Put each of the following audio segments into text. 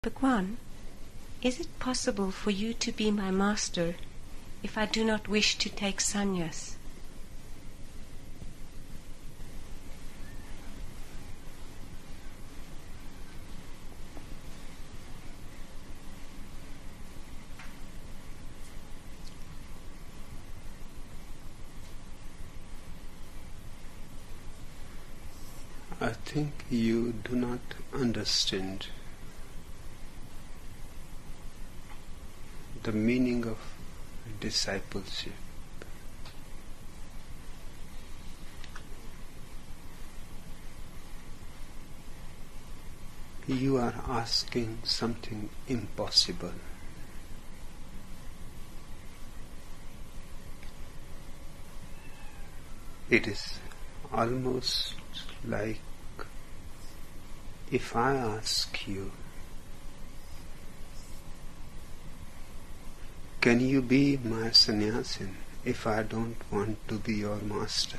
Bhagwan, is it possible for you to be my master if I do not wish to take sannyas? I think you do not understand the meaning of discipleship. You are asking something impossible. It is almost like if I ask you, can you be my sannyasin if I don't want to be your master?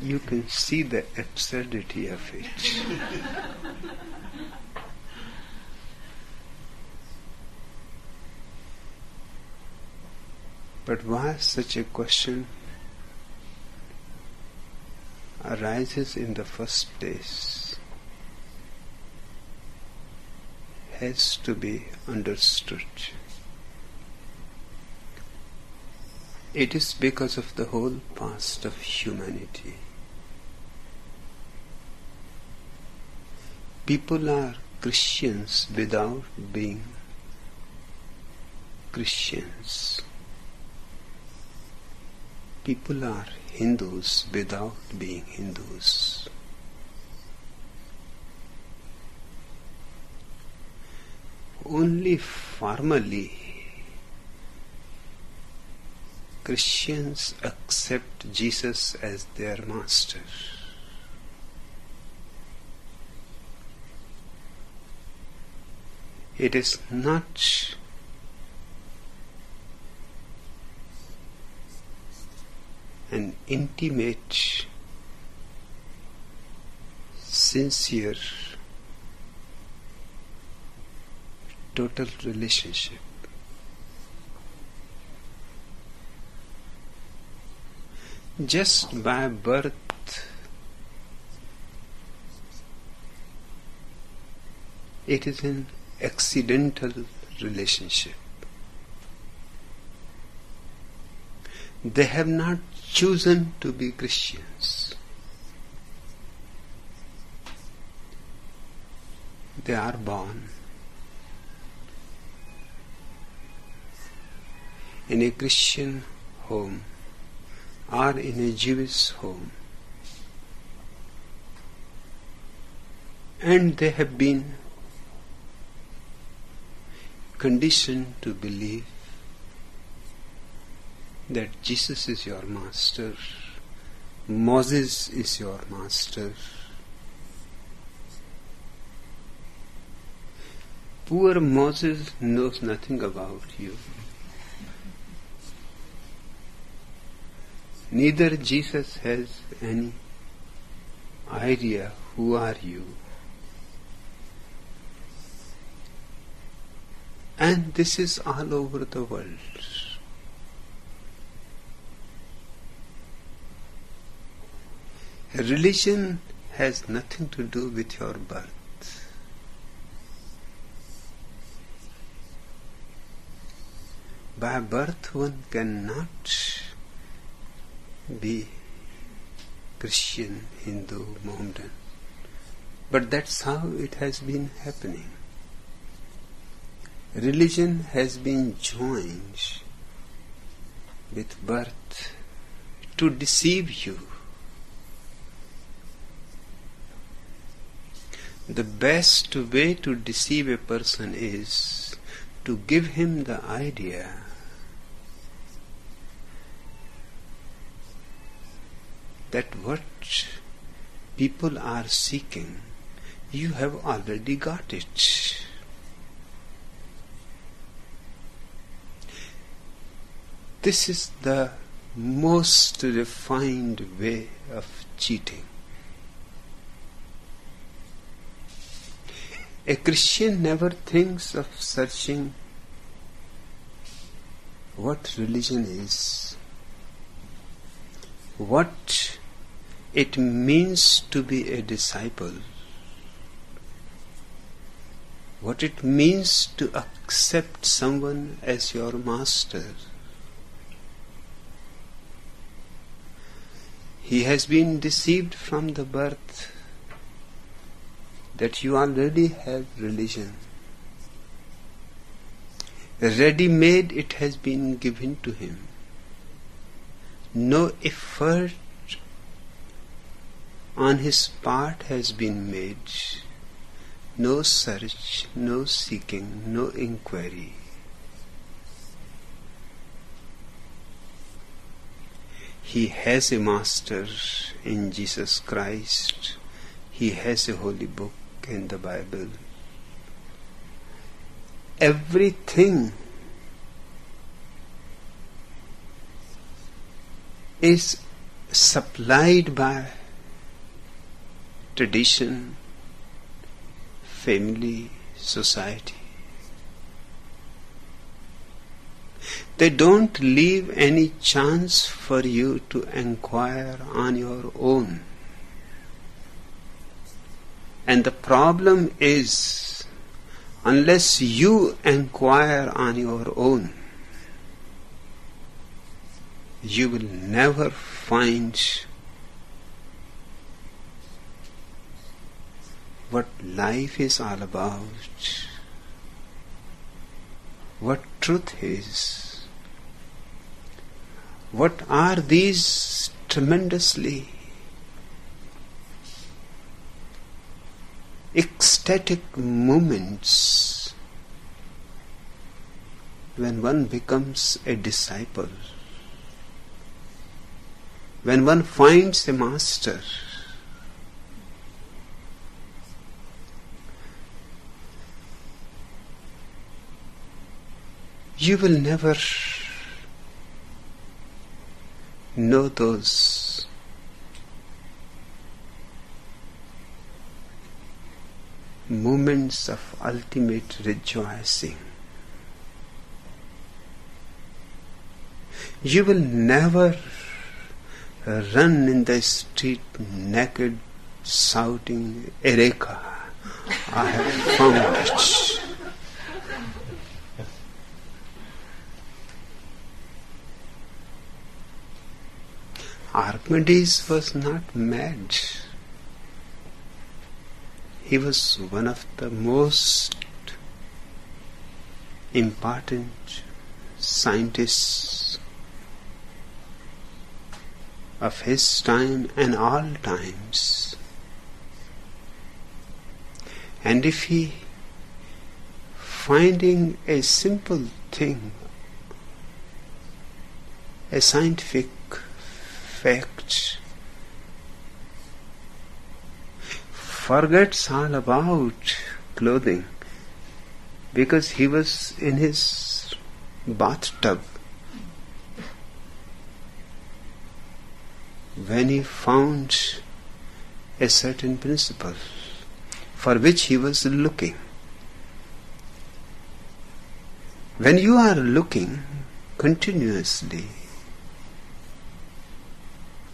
You can see the absurdity of it. But why such a question arises in the first place has to be understood. It is because of the whole past of humanity. People are Christians without being Christians. People are Hindus without being Hindus. Only formally Christians accept Jesus as their master. It is not an intimate, sincere, total relationship. Just by birth, it is an accidental relationship. They have not chosen to be Christians. They are born in a Christian home or in a Jewish home, and they have been conditioned to believe that Jesus is your master, Moses is your master. Poor Moses knows nothing about you. Neither Jesus has any idea who are you. And this is all over the world. Religion has nothing to do with your birth. By birth one cannot be Christian, Hindu, Mohammedan. But that's how it has been happening. Religion has been joined with birth to deceive you. The best way to deceive a person is to give him the idea that what people are seeking, you have already got it. This is the most refined way of cheating. A Christian never thinks of searching what religion is, what it means to be a disciple, what it means to accept someone as your master. He has been deceived from the birth that you already have religion. Ready-made it has been given to him. No effort on his part has been made. No search, no seeking, no inquiry. He has a master in Jesus Christ. He has a holy book in the Bible. Everything is supplied by tradition, family, society. They don't leave any chance for you to inquire on your own. And the problem is, unless you inquire on your own, you will never find what life is all about, what truth is, what are these tremendously ecstatic moments when one becomes a disciple, when one finds a master. You will never know those moments of ultimate rejoicing. You will never run in the street naked, shouting, "Eureka! I have found it." Archimedes was not mad. He was one of the most important scientists of his time and all times. And if he, finding a simple thing, a scientific fact, forgets all about clothing because he was in his bathtub when he found a certain principle for which he was looking. When you are looking continuously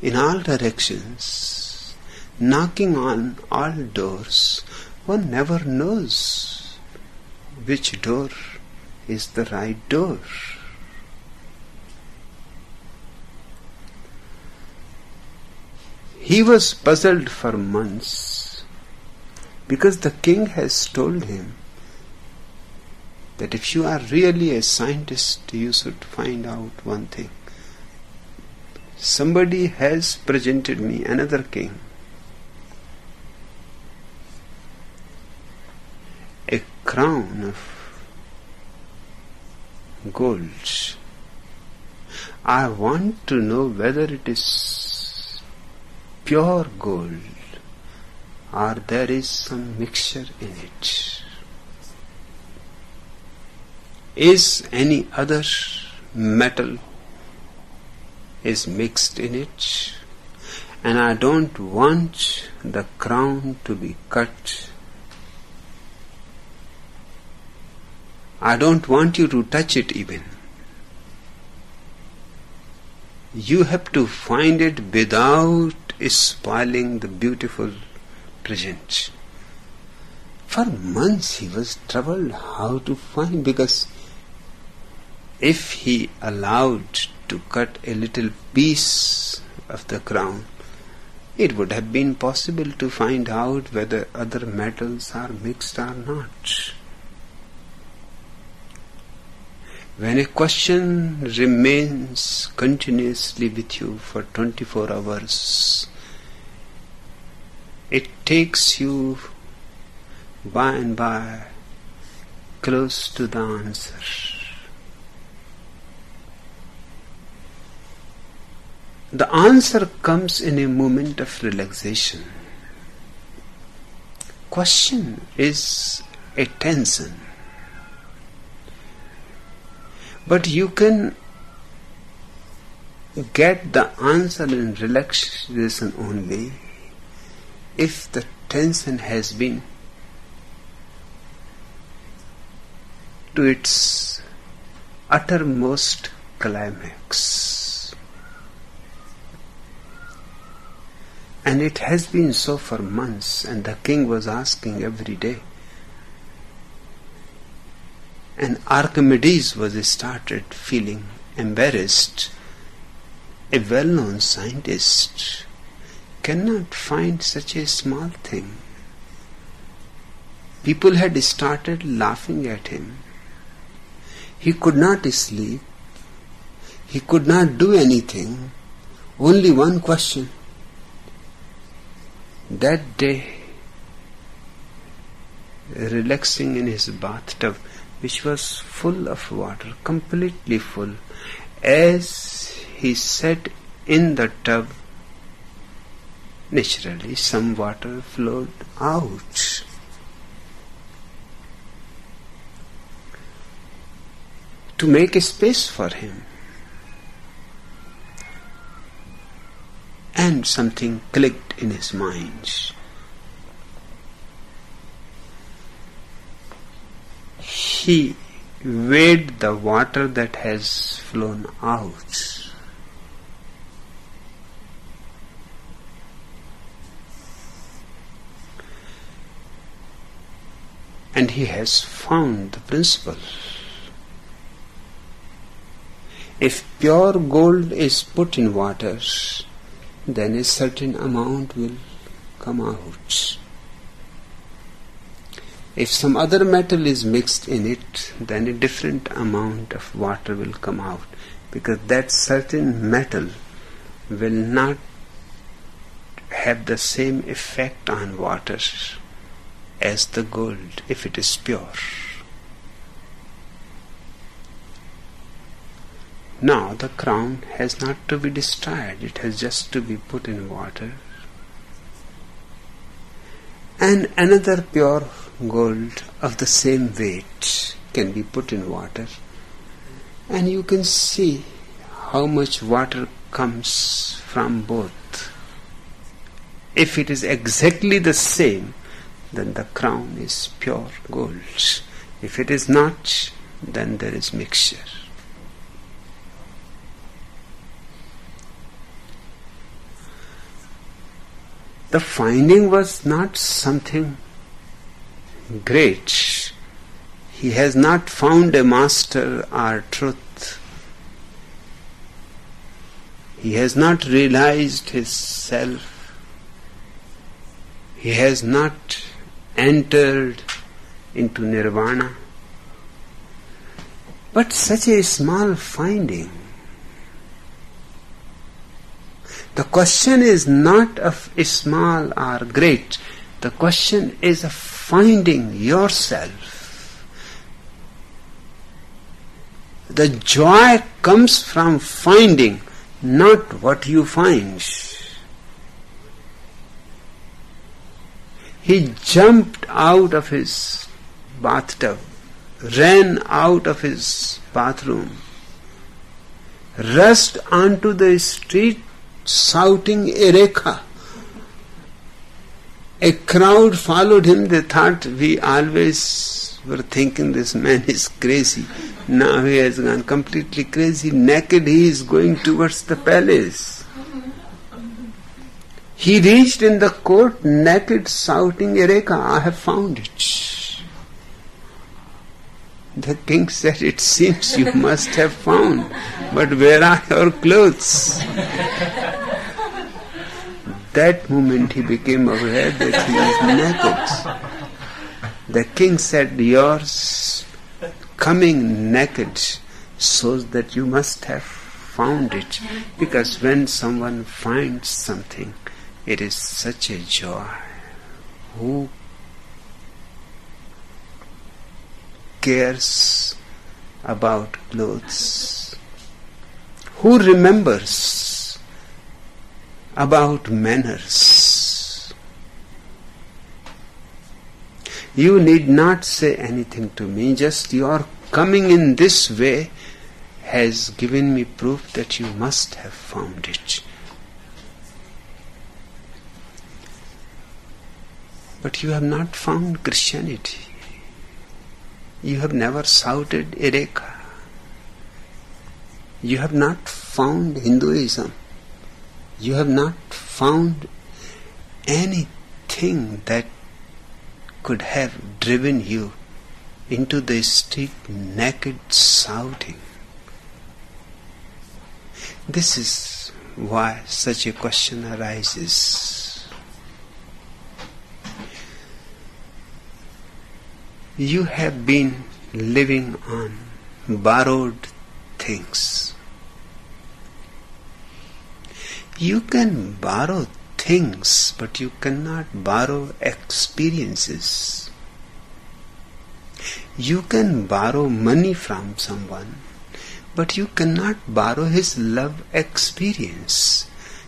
in all directions, knocking on all doors, one never knows which door is the right door. He was puzzled for months because the king has told him that if you are really a scientist, you should find out one thing. Somebody has presented me, another king, a crown of gold. I want to know whether it is pure gold or there is some mixture in it. Is any other metal is mixed in it, and I don't want the crown to be cut. I don't want you to touch it even. You have to find it without spoiling the beautiful present. For months he was troubled how to find, because if he allowed to cut a little piece of the crown, it would have been possible to find out whether other metals are mixed or not. When a question remains continuously with you for 24 hours, it takes you by and by close to the answer. The answer comes in a moment of relaxation. Question is a tension. But you can get the answer in relaxation only if the tension has been to its uttermost climax. And it has been so for months, and the king was asking every day. And Archimedes was started feeling embarrassed. A well-known scientist cannot find such a small thing. People had started laughing at him. He could not sleep. He could not do anything. Only one question. That day, relaxing in his bathtub, which was full of water, completely full, as he sat in the tub, naturally some water flowed out. To make a space for him. And something clicked in his mind. He weighed the water that has flown out. And he has found the principle. If pure gold is put in water, then a certain amount will come out. If some other metal is mixed in it, then a different amount of water will come out, because that certain metal will not have the same effect on water as the gold if it is pure. Now the crown has not to be destroyed, it has just to be put in water. And another pure gold of the same weight can be put in water, and you can see how much water comes from both. If it is exactly the same, then the crown is pure gold. If it is not, then there is mixture. The finding was not something great. He has not found a master or truth. He has not realized his self. He has not entered into nirvana. But such a small finding. The question is not of small or great. The question is of finding yourself. The joy comes from finding, not what you find. He jumped out of his bathtub, ran out of his bathroom, rushed onto the street shouting Eureka. A crowd followed him. They thought, we always were thinking this man is crazy. Now he has gone completely crazy. Naked he is going towards the palace. He reached in the court naked, shouting, Eureka, I have found it. The king said, it seems you must have found, but where are your clothes? That moment he became aware that he is naked. The king said, your coming naked shows that you must have found it, because when someone finds something, it is such a joy. Who cares about clothes? Who remembers about manners? You need not say anything to me, just your coming in this way has given me proof that you must have found it. But you have not found Christianity. You have never shouted Eureka. You have not found Hinduism. You have not found anything that could have driven you into the street naked shouting. This is why such a question arises. You have been living on borrowed things. You can borrow things, but you cannot borrow experiences. You can borrow money from someone, but you cannot borrow his love experience.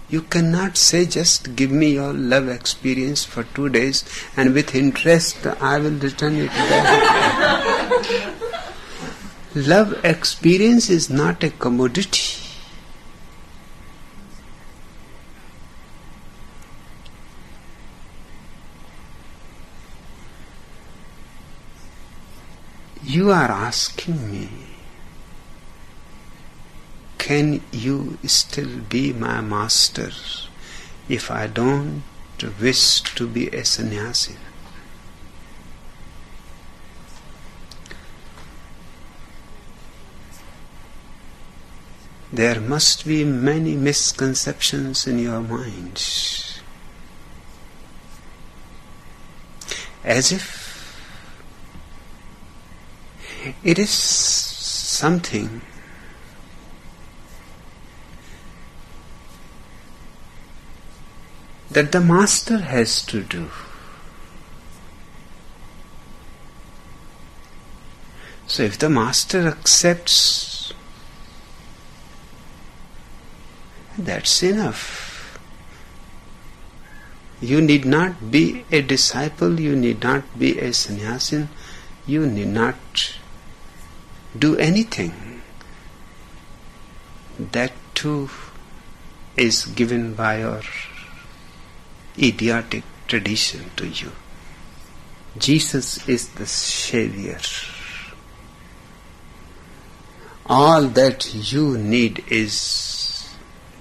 You cannot say, just give me your love experience for 2 days and with interest I will return it back. Love experience is not a commodity. You are asking me, can you still be my master if I don't wish to be a sannyasi? There must be many misconceptions in your mind, as if it is something that the master has to do. So if the master accepts, that's enough. You need not be a disciple, you need not be a sannyasin, you need not do anything. That too is given by your idiotic tradition to you. Jesus is the Savior. All that you need is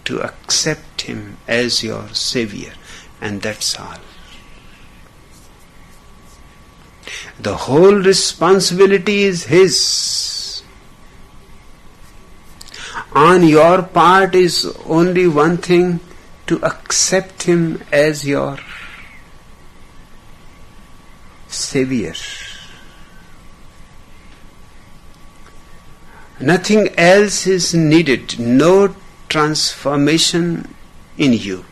to accept Him as your Savior, and that's all. The whole responsibility is His. On your part is only one thing, to accept Him as your Savior. Nothing else is needed, no transformation in you.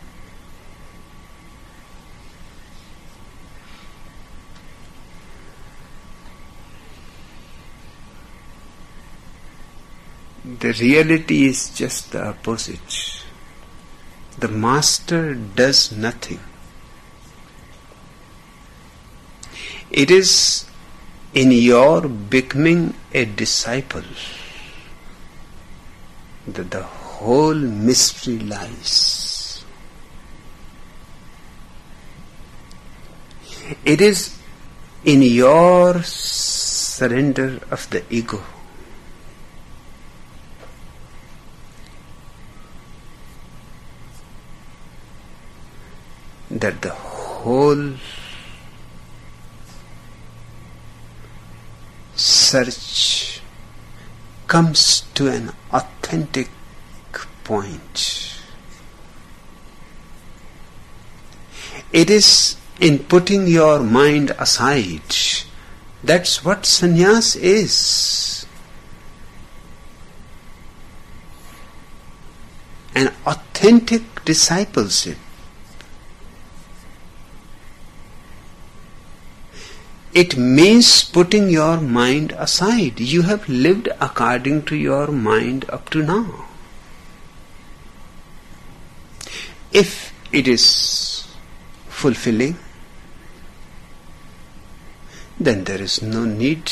The reality is just the opposite. The master does nothing. It is in your becoming a disciple that the whole mystery lies. It is in your surrender of the ego that the whole search comes to an authentic point. It is in putting your mind aside. That's what sannyas is. An authentic discipleship. It means putting your mind aside. You have lived according to your mind up to now. If it is fulfilling, then there is no need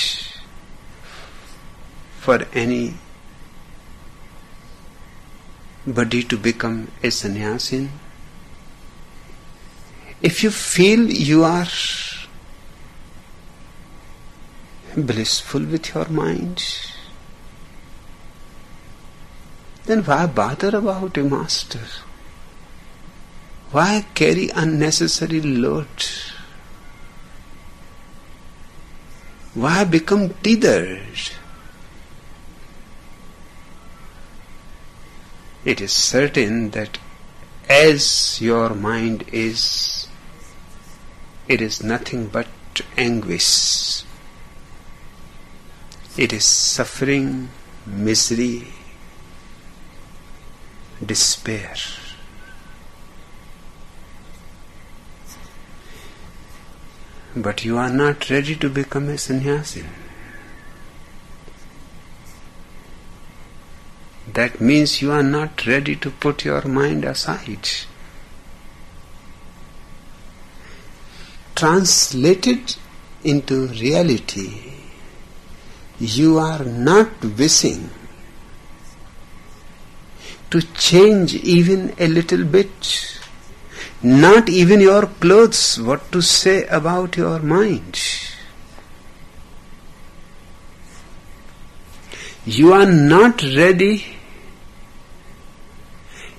for anybody to become a sannyasin. If you feel you are blissful with your mind, then why bother about a master? Why carry unnecessary load? Why become tethered? It is certain that as your mind is, it is nothing but anguish. It is suffering, misery, despair. But you are not ready to become a sannyasin. That means you are not ready to put your mind aside. Translated into reality, you are not wishing to change even a little bit. Not even your clothes, what to say about your mind. You are not ready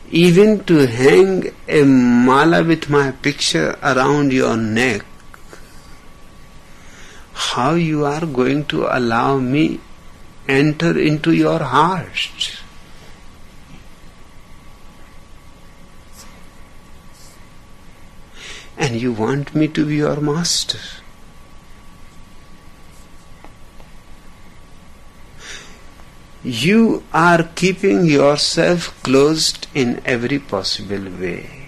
even to hang a mala with my picture around your neck. How you are going to allow me enter into your heart? And you want me to be your master. You are keeping yourself closed in every possible way.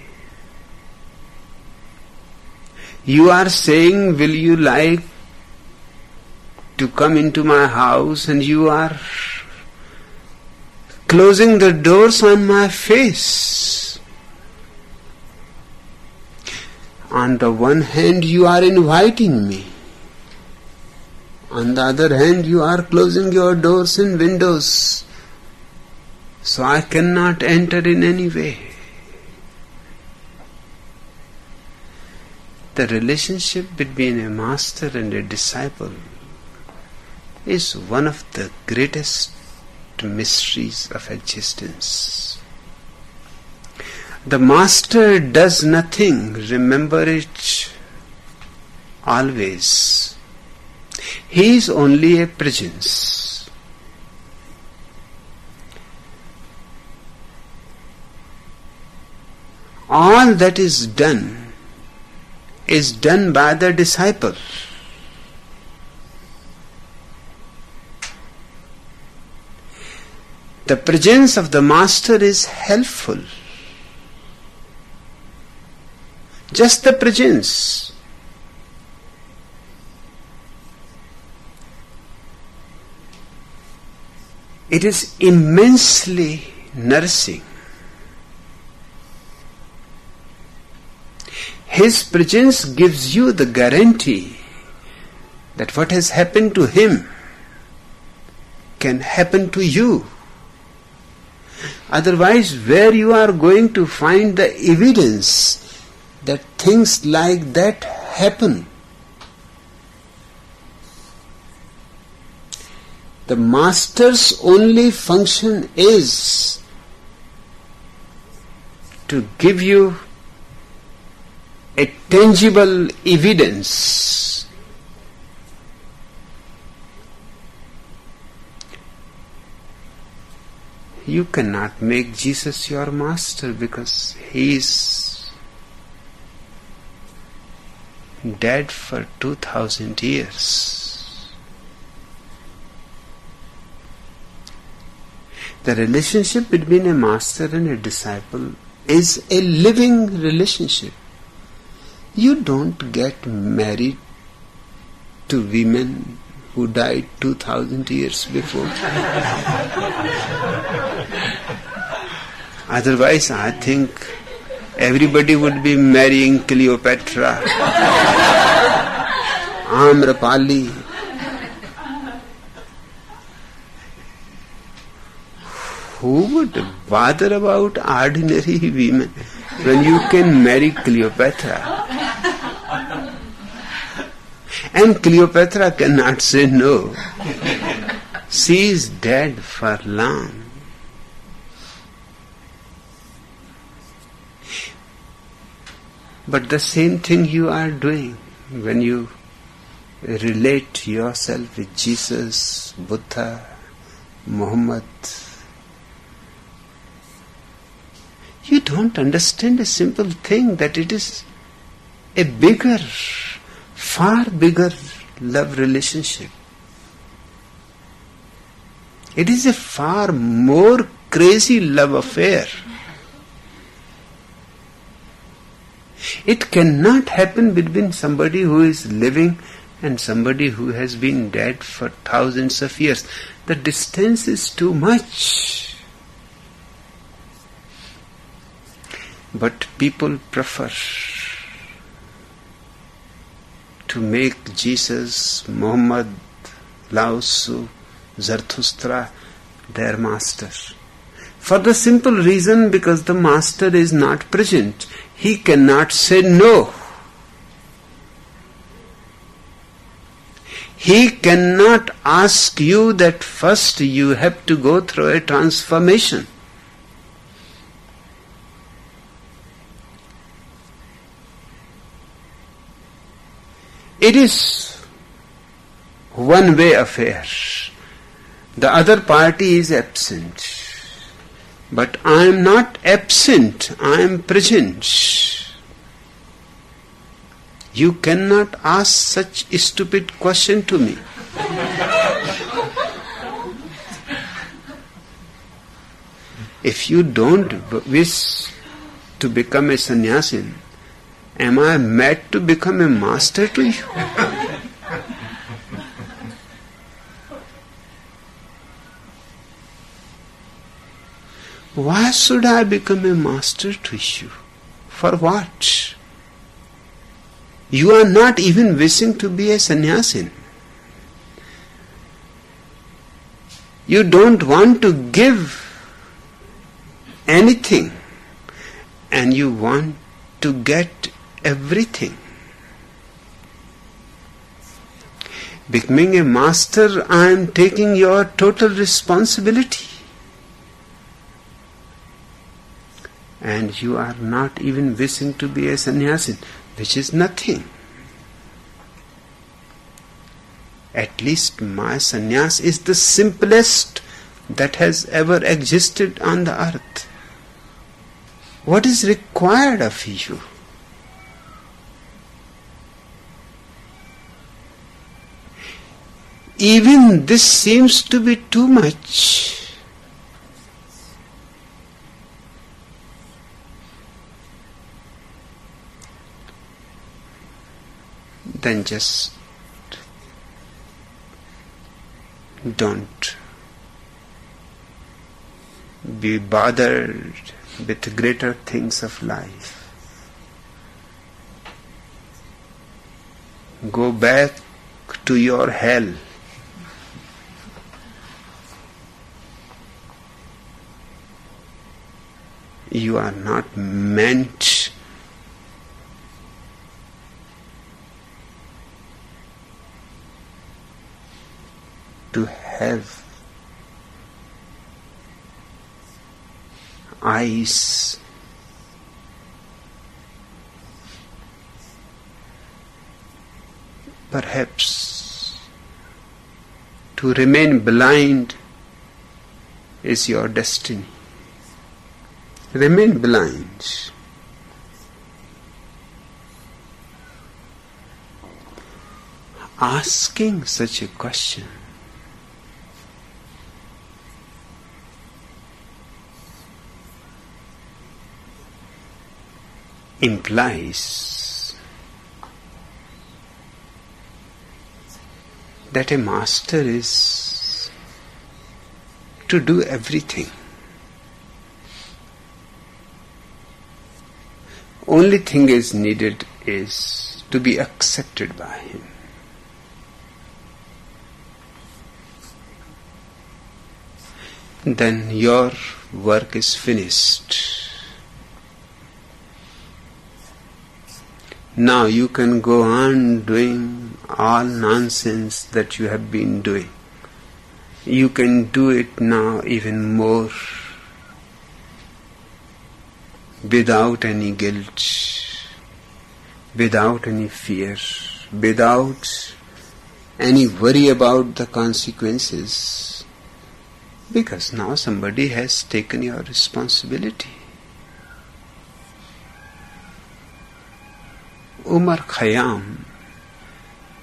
You are saying, will you like to come into my house? And you are closing the doors on my face. On the one hand, you are inviting me. On the other hand, you are closing your doors and windows, so I cannot enter in any way. The relationship between a master and a disciple is one of the greatest mysteries of existence. The master does nothing, remember it always. He is only a presence. All that is done by the disciple. The presence of the master is helpful. Just the presence. It is immensely nourishing. His presence gives you the guarantee that what has happened to him can happen to you. Otherwise, where you are going to find the evidence that things like that happen? The master's only function is to give you a tangible evidence. You cannot make Jesus your master because he is dead for 2000 years. The relationship between a master and a disciple is a living relationship. You don't get married to women who died 2000 years before. Otherwise, I think everybody would be marrying Cleopatra, Amrapali. Who would bother about ordinary women when you can marry Cleopatra? And Cleopatra cannot say no. She is dead for long. But the same thing you are doing when you relate yourself with Jesus, Buddha, Muhammad. You don't understand a simple thing, that it is a bigger, far bigger love relationship. It is a far more crazy love affair. It cannot happen between somebody who is living and somebody who has been dead for thousands of years. The distance is too much. But people prefer to make Jesus, Muhammad, Lao Tzu, Zarathustra their master. For the simple reason because the master is not present. He cannot say no. He cannot ask you that first you have to go through a transformation. It is one-way affair. The other party is absent. But I am not absent, I am present. You cannot ask such a stupid question to me. If you don't wish to become a sannyasin, am I mad to become a master to you? Why should I become a master to you? For what? You are not even wishing to be a sannyasin. You don't want to give anything, and you want to get everything. Becoming a master, I am taking your total responsibility. And you are not even wishing to be a sannyasin, which is nothing. At least my sannyas is the simplest that has ever existed on the earth. What is required of you? Even this seems to be too much. Then just don't be bothered with greater things of life. Go back to your hell. You are not meant to have eyes perhaps to remain blind is your destiny. Remain blind. Asking such a question implies that a master is to do everything. Only thing is needed is to be accepted by him. Then your work is finished. Now you can go on doing all nonsense that you have been doing. You can do it now even more without any guilt, without any fear, without any worry about the consequences, because now somebody has taken your responsibility. Umar Khayyam,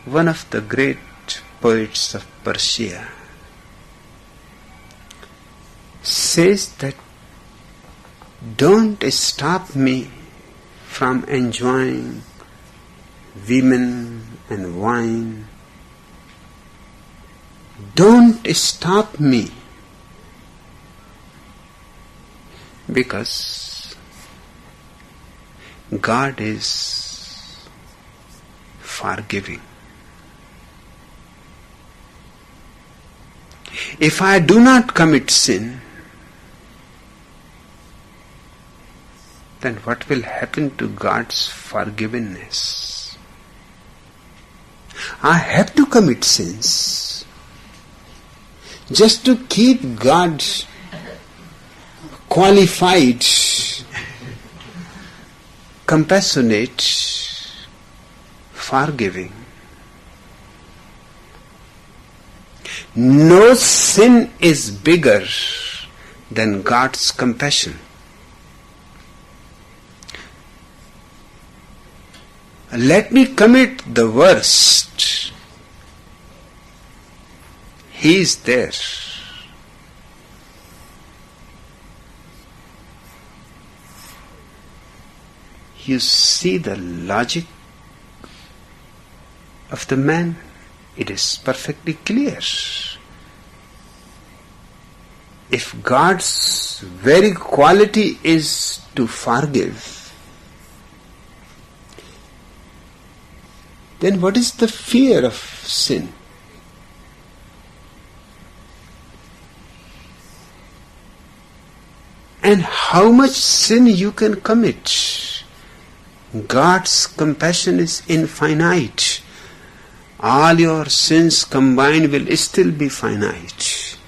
one of the great poets of Persia, says that don't stop me from enjoying women and wine. Don't stop me, because God is forgiving. If I do not commit sin, then what will happen to God's forgiveness? I have to commit sins just to keep God qualified, compassionate, forgiving. No sin is bigger than God's compassion. Let me commit the worst. He is there. You see the logic of the man? It is perfectly clear. If God's very quality is to forgive, then what is the fear of sin? And how much sin you can commit? God's compassion is infinite. All your sins combined will still be finite.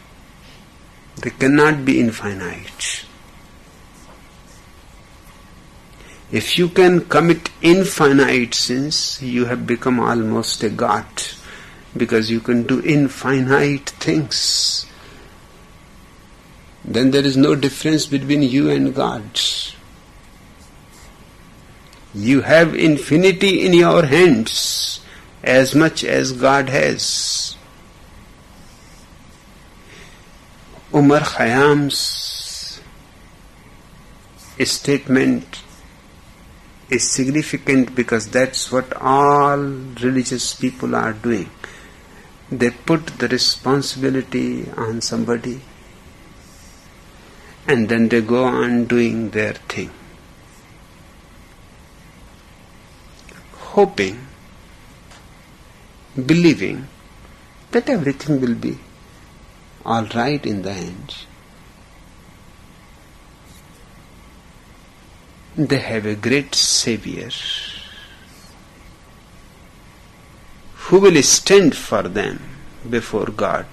They cannot be infinite. If you can commit infinite sins, you have become almost a god, because you can do infinite things. Then there is no difference between you and God. You have infinity in your hands as much as God has. Umar Khayyam's statement is significant because that's what all religious people are doing. They put the responsibility on somebody and then they go on doing their thing, hoping, believing that everything will be all right in the end. They have a great Savior who will stand for them before God.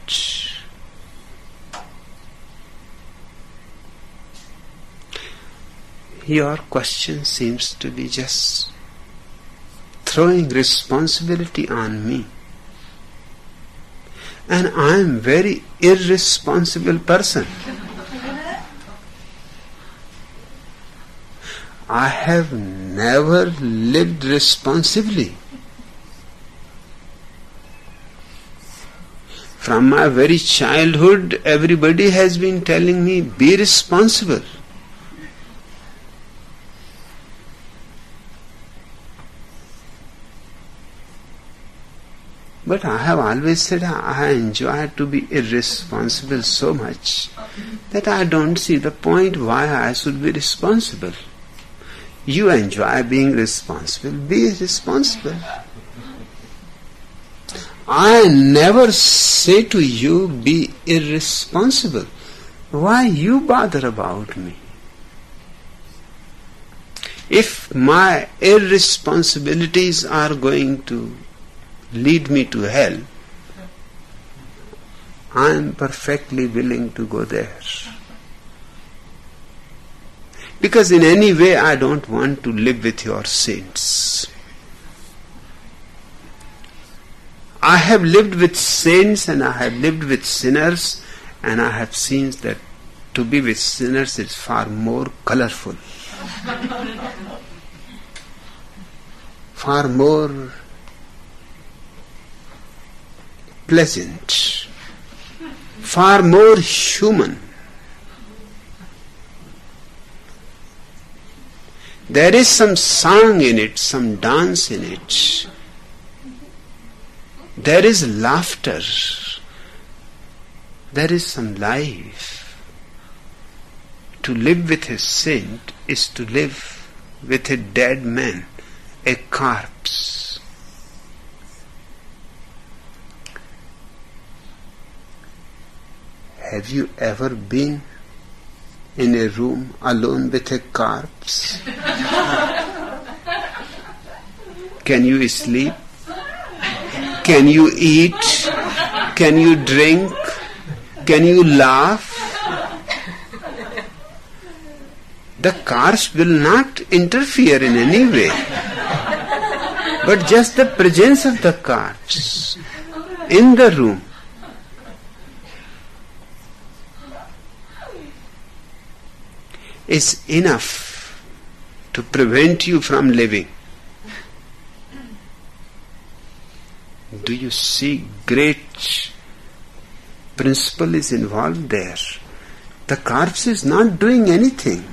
Your question seems to be just throwing responsibility on me. And I am very irresponsible person. I have never lived responsibly. From my very childhood, everybody has been telling me, be responsible. But I have always said I enjoy to be irresponsible so much that I don't see the point why I should be responsible. You enjoy being responsible, be responsible. I never say to you, be irresponsible. Why you bother about me? If my irresponsibilities are going to lead me to hell, I am perfectly willing to go there. Because in any way I don't want to live with your saints. I have lived with saints and I have lived with sinners, and I have seen that to be with sinners is far more colorful, far more pleasant, far more human. There is some song in it, some dance in it. There is laughter. There is some life. To live with a saint is to live with a dead man, a corpse. Have you ever been in a room alone with a corpse? Can you sleep? Can you eat? Can you drink? Can you laugh? The corpse will not interfere in any way, but just the presence of the corpse in the room is enough to prevent you from living. Do you see great principle is involved there? The corpse is not doing anything,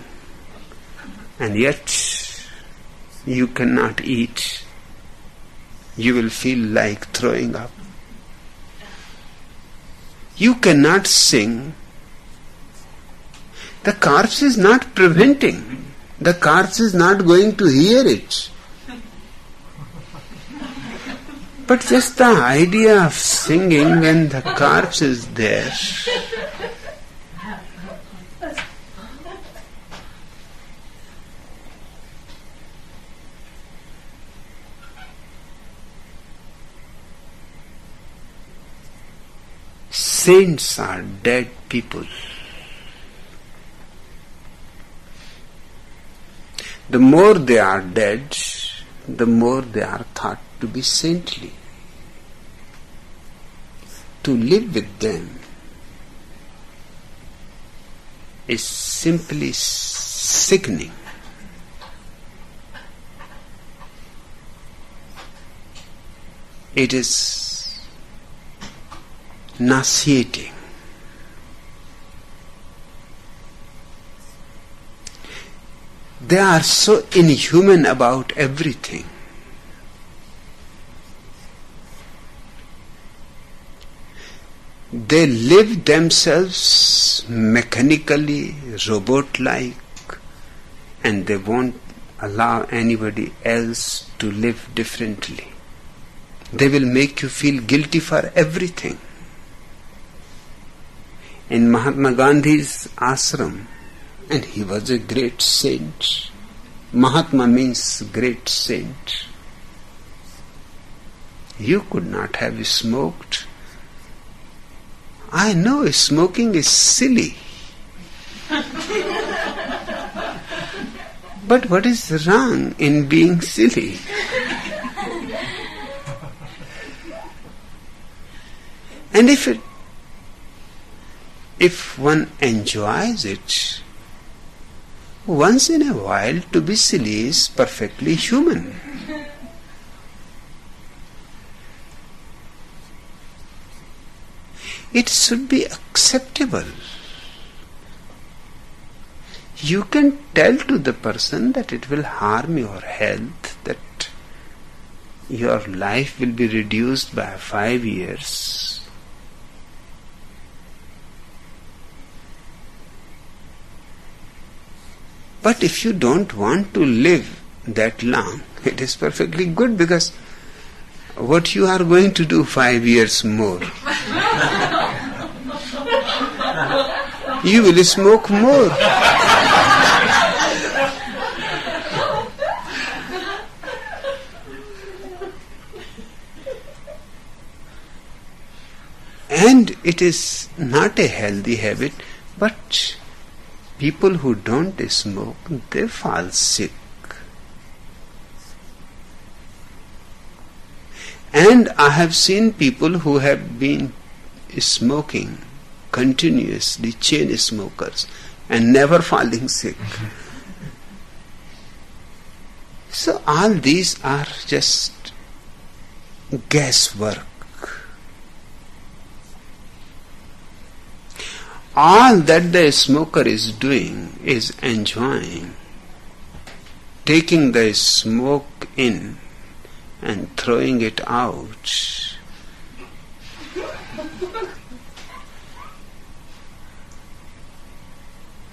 and yet you cannot eat. You will feel like throwing up. You cannot sing. The corpse is not preventing. The corpse is not going to hear it. But just the idea of singing when the corpse is there, saints are dead people. The more they are dead, the more they are thought to be saintly. To live with them is simply sickening. It is nauseating. They are so inhuman about everything. They live themselves mechanically, robot-like, and they won't allow anybody else to live differently. They will make you feel guilty for everything. In Mahatma Gandhi's ashram, and he was a great saint, Mahatma means great saint. You could not have smoked. I know smoking is silly. But what is wrong in being silly? And if one enjoys it, once in a while to be silly is perfectly human. It should be acceptable. You can tell to the person that it will harm your health, that your life will be reduced by 5 years. But if you don't want to live that long, it is perfectly good, because what you are going to do 5 years more? You will smoke more. And it is not a healthy habit, but people who don't smoke, they fall sick. And I have seen people who have been smoking continuously, chain smokers, and never falling sick. So all these are just guesswork. All that the smoker is doing is enjoying, taking the smoke in and throwing it out.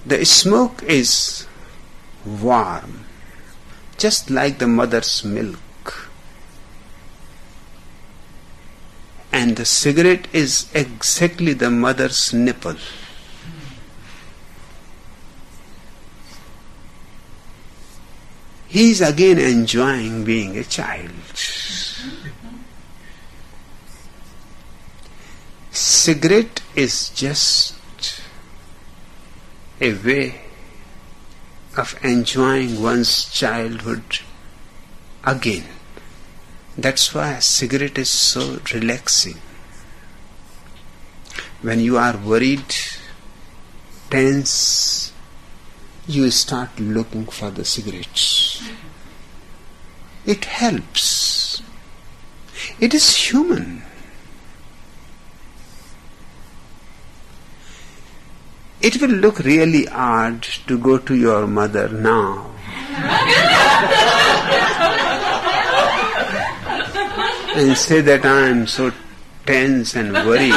The smoke is warm, just like the mother's milk. And the cigarette is exactly the mother's nipple. He is again enjoying being a child. Cigarette is just a way of enjoying one's childhood again. That's why a cigarette is so relaxing. When you are worried, tense, you start looking for the cigarettes. It helps. It is human. It will look really odd to go to your mother now and say that I am so tense and worried.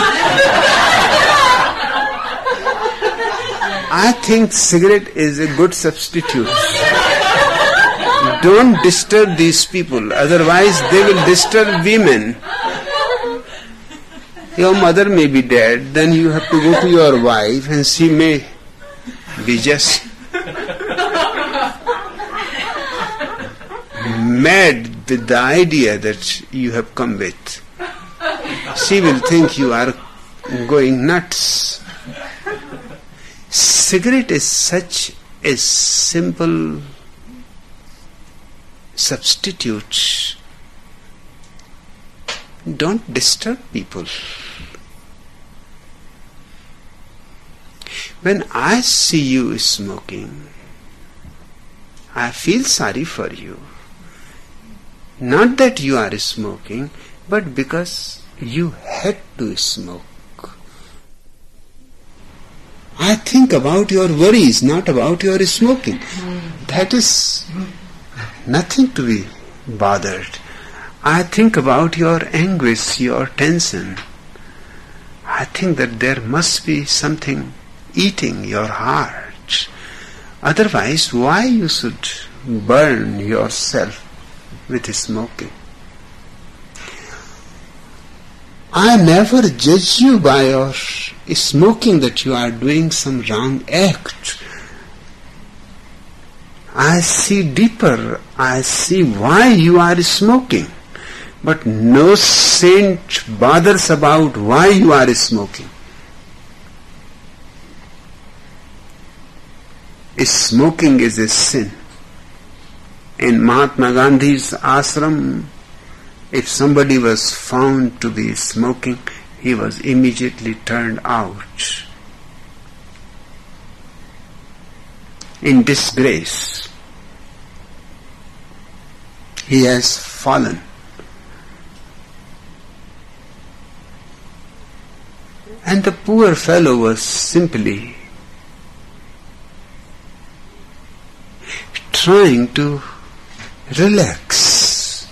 I think cigarette is a good substitute. Don't disturb these people, otherwise they will disturb women. Your mother may be dead, then you have to go to your wife and she may be just mad with the idea that you have come with. She will think you are going nuts. Cigarette is such a simple substitute. Don't disturb people. When I see you smoking, I feel sorry for you. Not that you are smoking, but because you had to smoke. I think about your worries, not about your smoking. That is nothing to be bothered. I think about your anguish, your tension. I think that there must be something eating your heart. Otherwise, why you should burn yourself with smoking? I never judge you by your smoking that you are doing some wrong act. I see deeper. I see why you are smoking. But no saint bothers about why you are smoking. Smoking is a sin. In Mahatma Gandhi's ashram, if somebody was found to be smoking, he was immediately turned out in disgrace. He has fallen. And the poor fellow was simply trying to relax.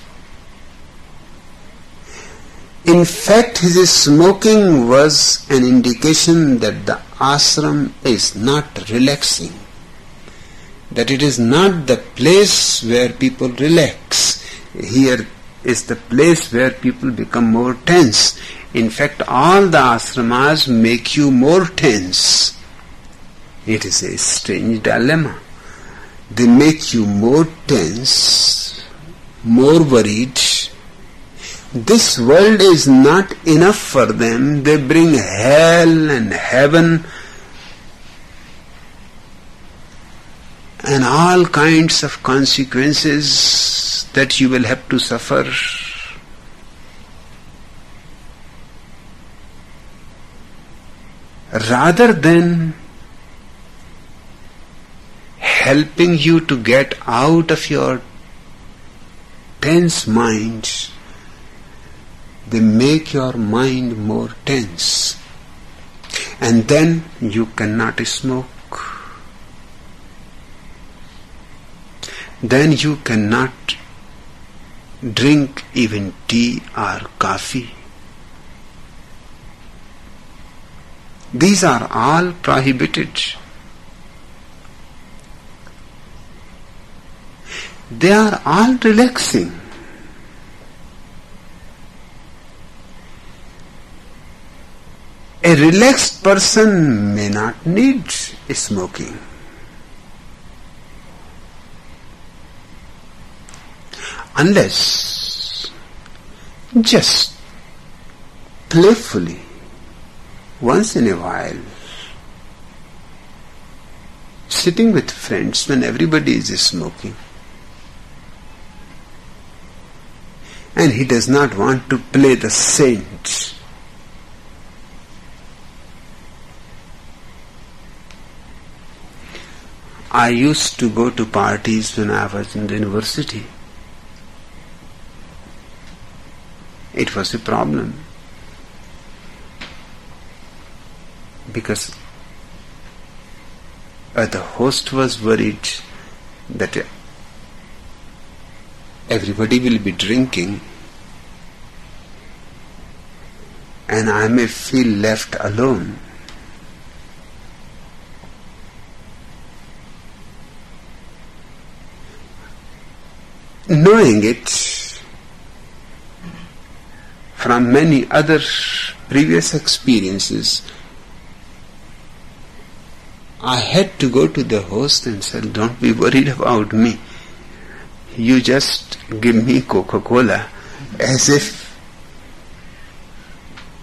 In fact, his smoking was an indication that the ashram is not relaxing, that it is not the place where people relax. Here is the place where people become more tense. In fact, all the ashramas make you more tense. It is a strange dilemma. They make you more tense, more worried. This world is not enough for them. They bring hell and heaven and all kinds of consequences that you will have to suffer. Rather than helping you to get out of your tense mind, they make your mind more tense. And then you cannot smoke. Then you cannot drink even tea or coffee. These are all prohibited. They are all relaxing. A relaxed person may not need smoking. Unless just playfully, once in a while, sitting with friends when everybody is smoking, and he does not want to play the saint. I used to go to parties when I was in the university. It was a problem because the host was worried that everybody will be drinking and I may feel left alone. Knowing it from many other previous experiences, I had to go to the host and say, don't be worried about me. You just give me Coca-Cola, as if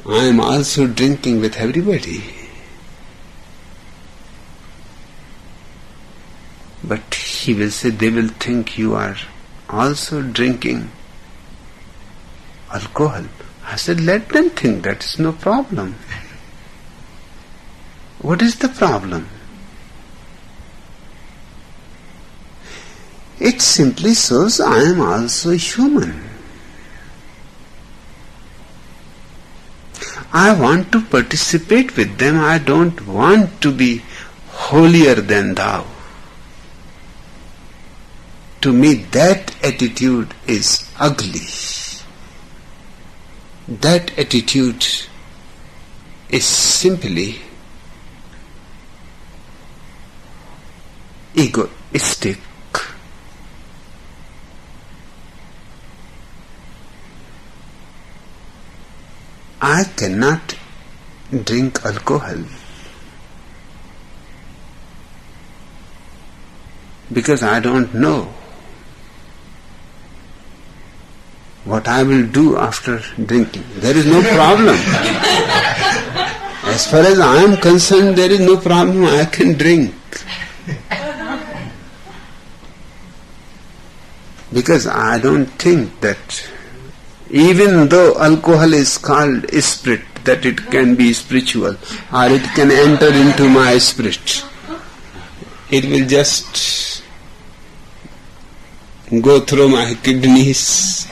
I am also drinking with everybody. But he will say, they will think you are also drinking alcohol. I said, let them think, that is no problem. What is the problem? It simply shows I am also human. I want to participate with them. I don't want to be holier than thou. To me, that attitude is ugly. That attitude is simply egoistic. I cannot drink alcohol because I don't know what I will do after drinking. There is no problem. As far as I am concerned, there is no problem. I can drink. Because I don't think that even though alcohol is called spirit, that it can be spiritual or it can enter into my spirit. It will just go through my kidneys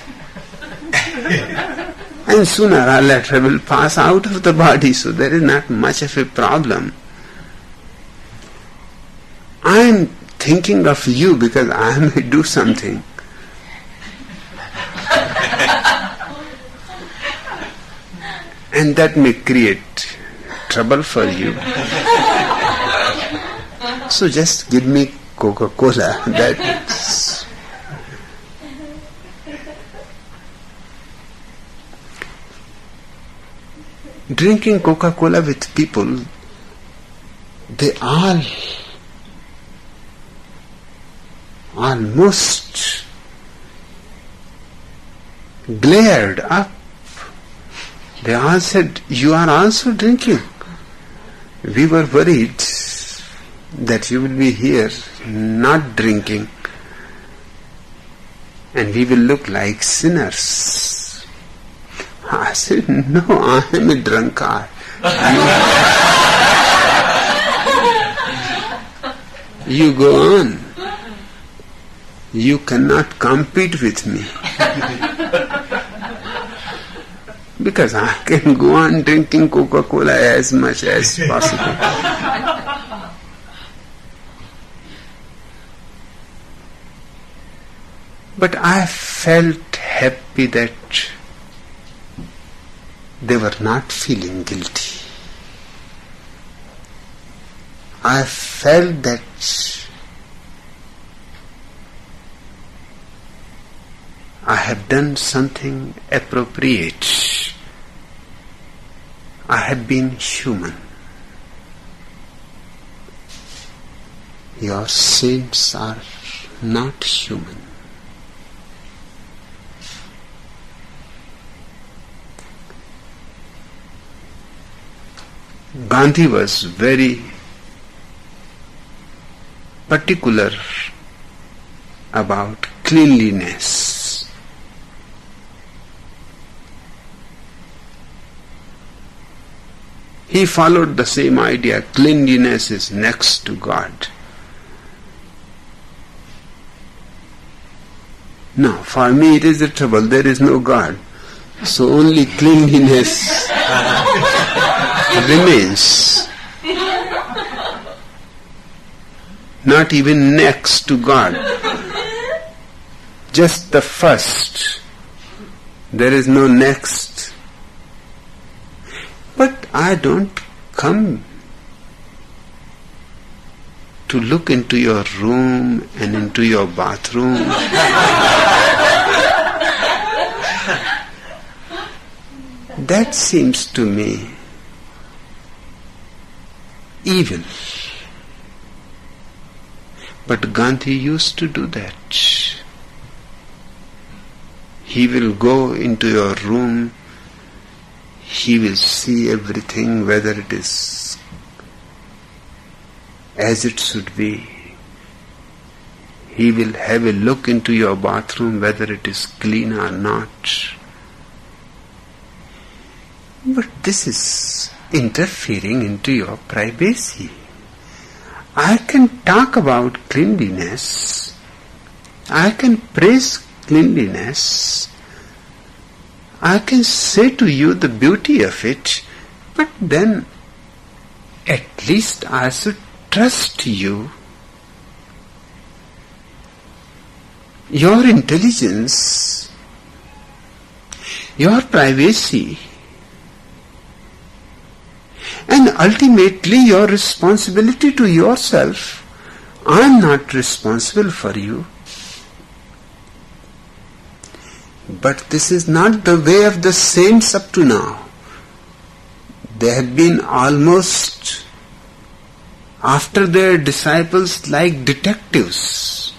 and sooner or later will pass out of the body, so there is not much of a problem. I am thinking of you because I may do something. And that may create trouble for you. So just give me Coca-Cola. That's drinking Coca-Cola with people, they all almost glared up. They all said, "You are also drinking." We were worried that you will be here not drinking and we will look like sinners. I said, "No, I am a drunkard. You go on. You cannot compete with me." Because I can go on drinking Coca-Cola as much as possible. But I felt happy that they were not feeling guilty. I felt that I have done something appropriate. I have been human. Your saints are not human. Gandhi was very particular about cleanliness. He followed the same idea. Cleanliness is next to God. No, for me it is the trouble. There is no God. So only cleanliness remains. Not even next to God. Just the first. There is no next. But I don't come to look into your room and into your bathroom. That seems to me evil. But Gandhi used to do that. He will go into your room. He will see everything, whether it is as it should be. He will have a look into your bathroom, whether it is clean or not. But this is interfering into your privacy. I can talk about cleanliness. I can praise cleanliness. I can say to you the beauty of it, but then at least I should trust you. Your intelligence, your privacy, and ultimately your responsibility to yourself. I am not responsible for you. But this is not the way of the saints up to now. They have been almost after their disciples like detectives.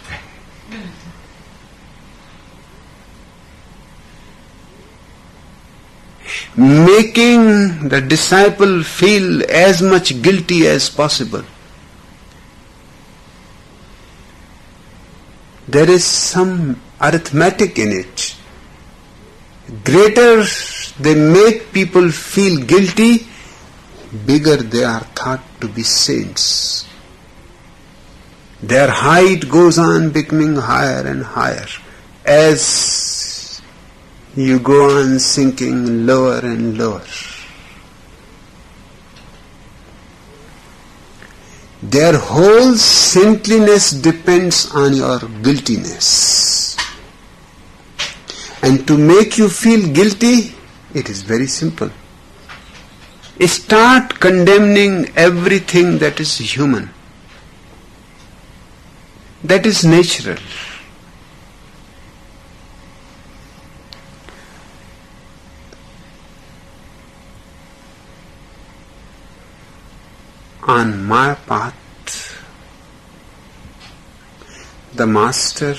Making the disciple feel as much guilty as possible. There is some arithmetic in it. Greater they make people feel guilty, bigger they are thought to be saints. Their height goes on becoming higher and higher as you go on sinking lower and lower. Their whole saintliness depends on your guiltiness. And to make you feel guilty, it is very simple. Start condemning everything that is human, that is natural. On my path, the Master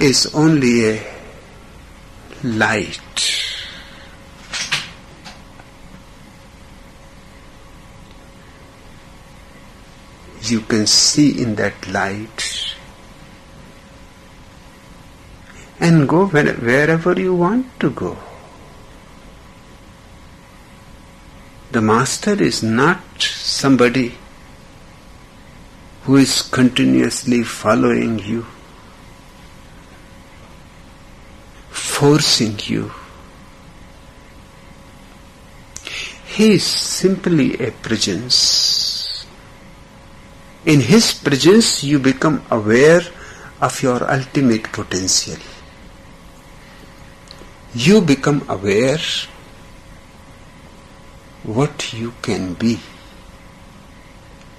is only a light. You can see in that light and go wherever you want to go. The Master is not somebody who is continuously following you, forcing you. He is simply a presence. In His presence you become aware of your ultimate potential. You become aware what you can be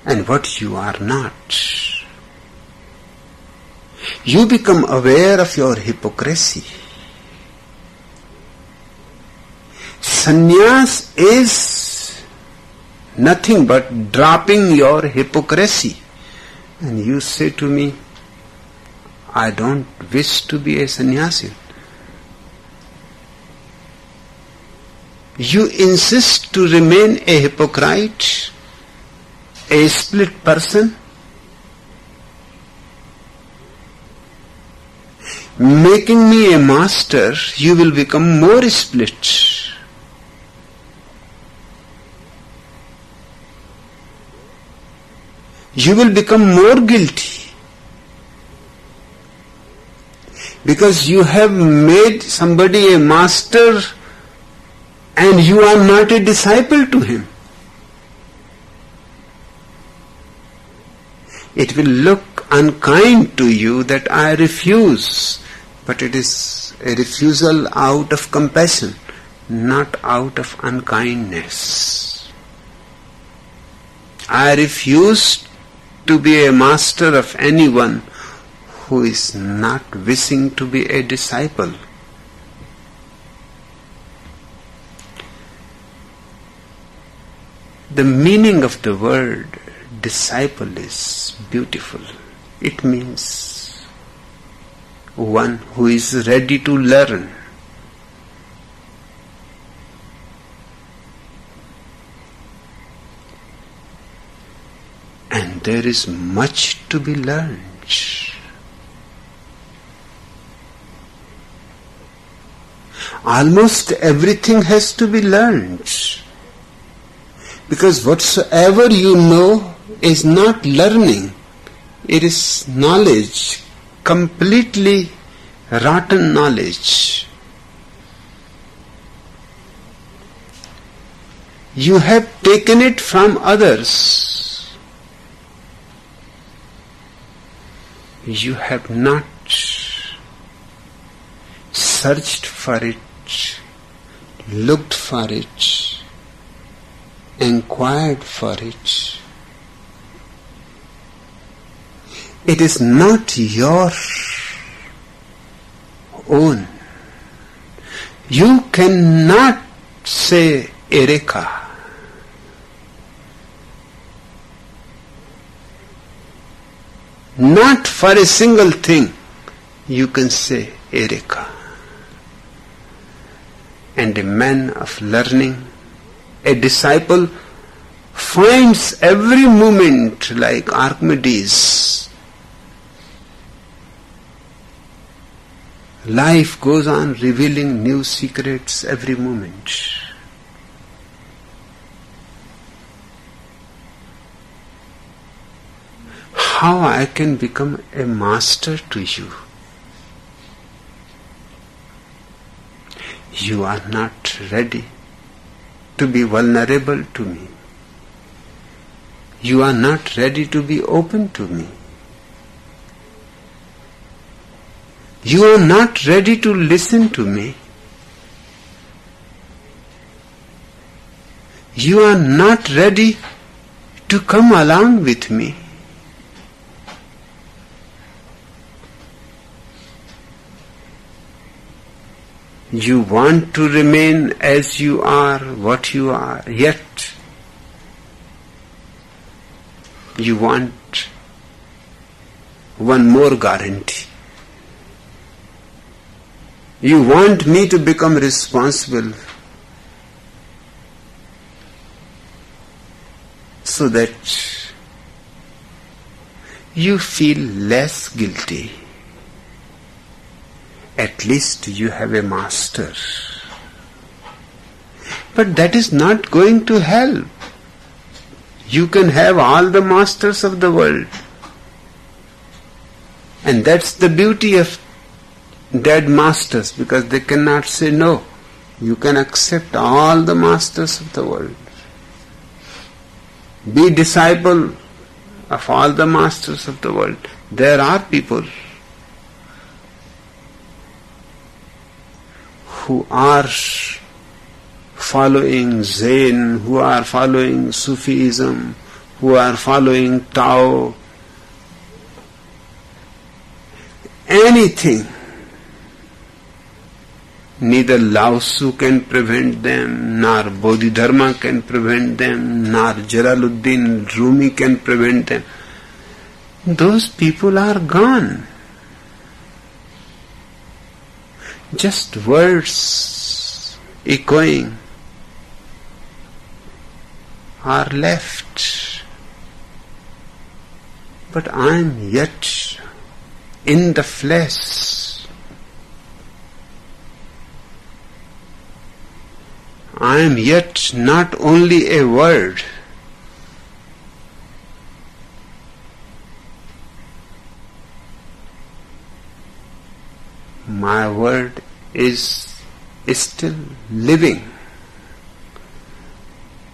and what you are not. You become aware of your hypocrisy. Sannyas is nothing but dropping your hypocrisy. And you say to me, I don't wish to be a sannyasi. You insist to remain a hypocrite, a split person, making me a master, you will become more split. You will become more guilty because you have made somebody a master and you are not a disciple to him. It will look unkind to you that I refuse, but it is a refusal out of compassion, not out of unkindness. I refuse to be a master of anyone who is not wishing to be a disciple. The meaning of the word disciple is beautiful. It means one who is ready to learn. And there is much to be learned. Almost everything has to be learned. Because whatsoever you know is not learning. It is knowledge, completely rotten knowledge. You have taken it from others. You have not searched for it, looked for it, inquired for it. It is not your own. You cannot say Eureka. Not for a single thing you can say Eureka. And a man of learning, a disciple, finds every moment like Archimedes. Life goes on revealing new secrets every moment. How I can become a master to you? You are not ready to be vulnerable to me. You are not ready to be open to me. You are not ready to listen to me. You are not ready to come along with me. You want to remain as you are, what you are, yet you want one more guarantee. You want me to become responsible so that you feel less guilty. At least you have a master. But that is not going to help. You can have all the masters of the world. And that's the beauty of dead masters, because they cannot say no. You can accept all the masters of the world. Be disciple of all the masters of the world. There are people who are following Zen, who are following Sufism, who are following Tao, anything. Neither Lao Tzu can prevent them, nor Bodhidharma can prevent them, nor Jalaluddin Rumi can prevent them. Those people are gone. Just words echoing are left. But I am yet in the flesh. I am yet not only a word. My word is still living.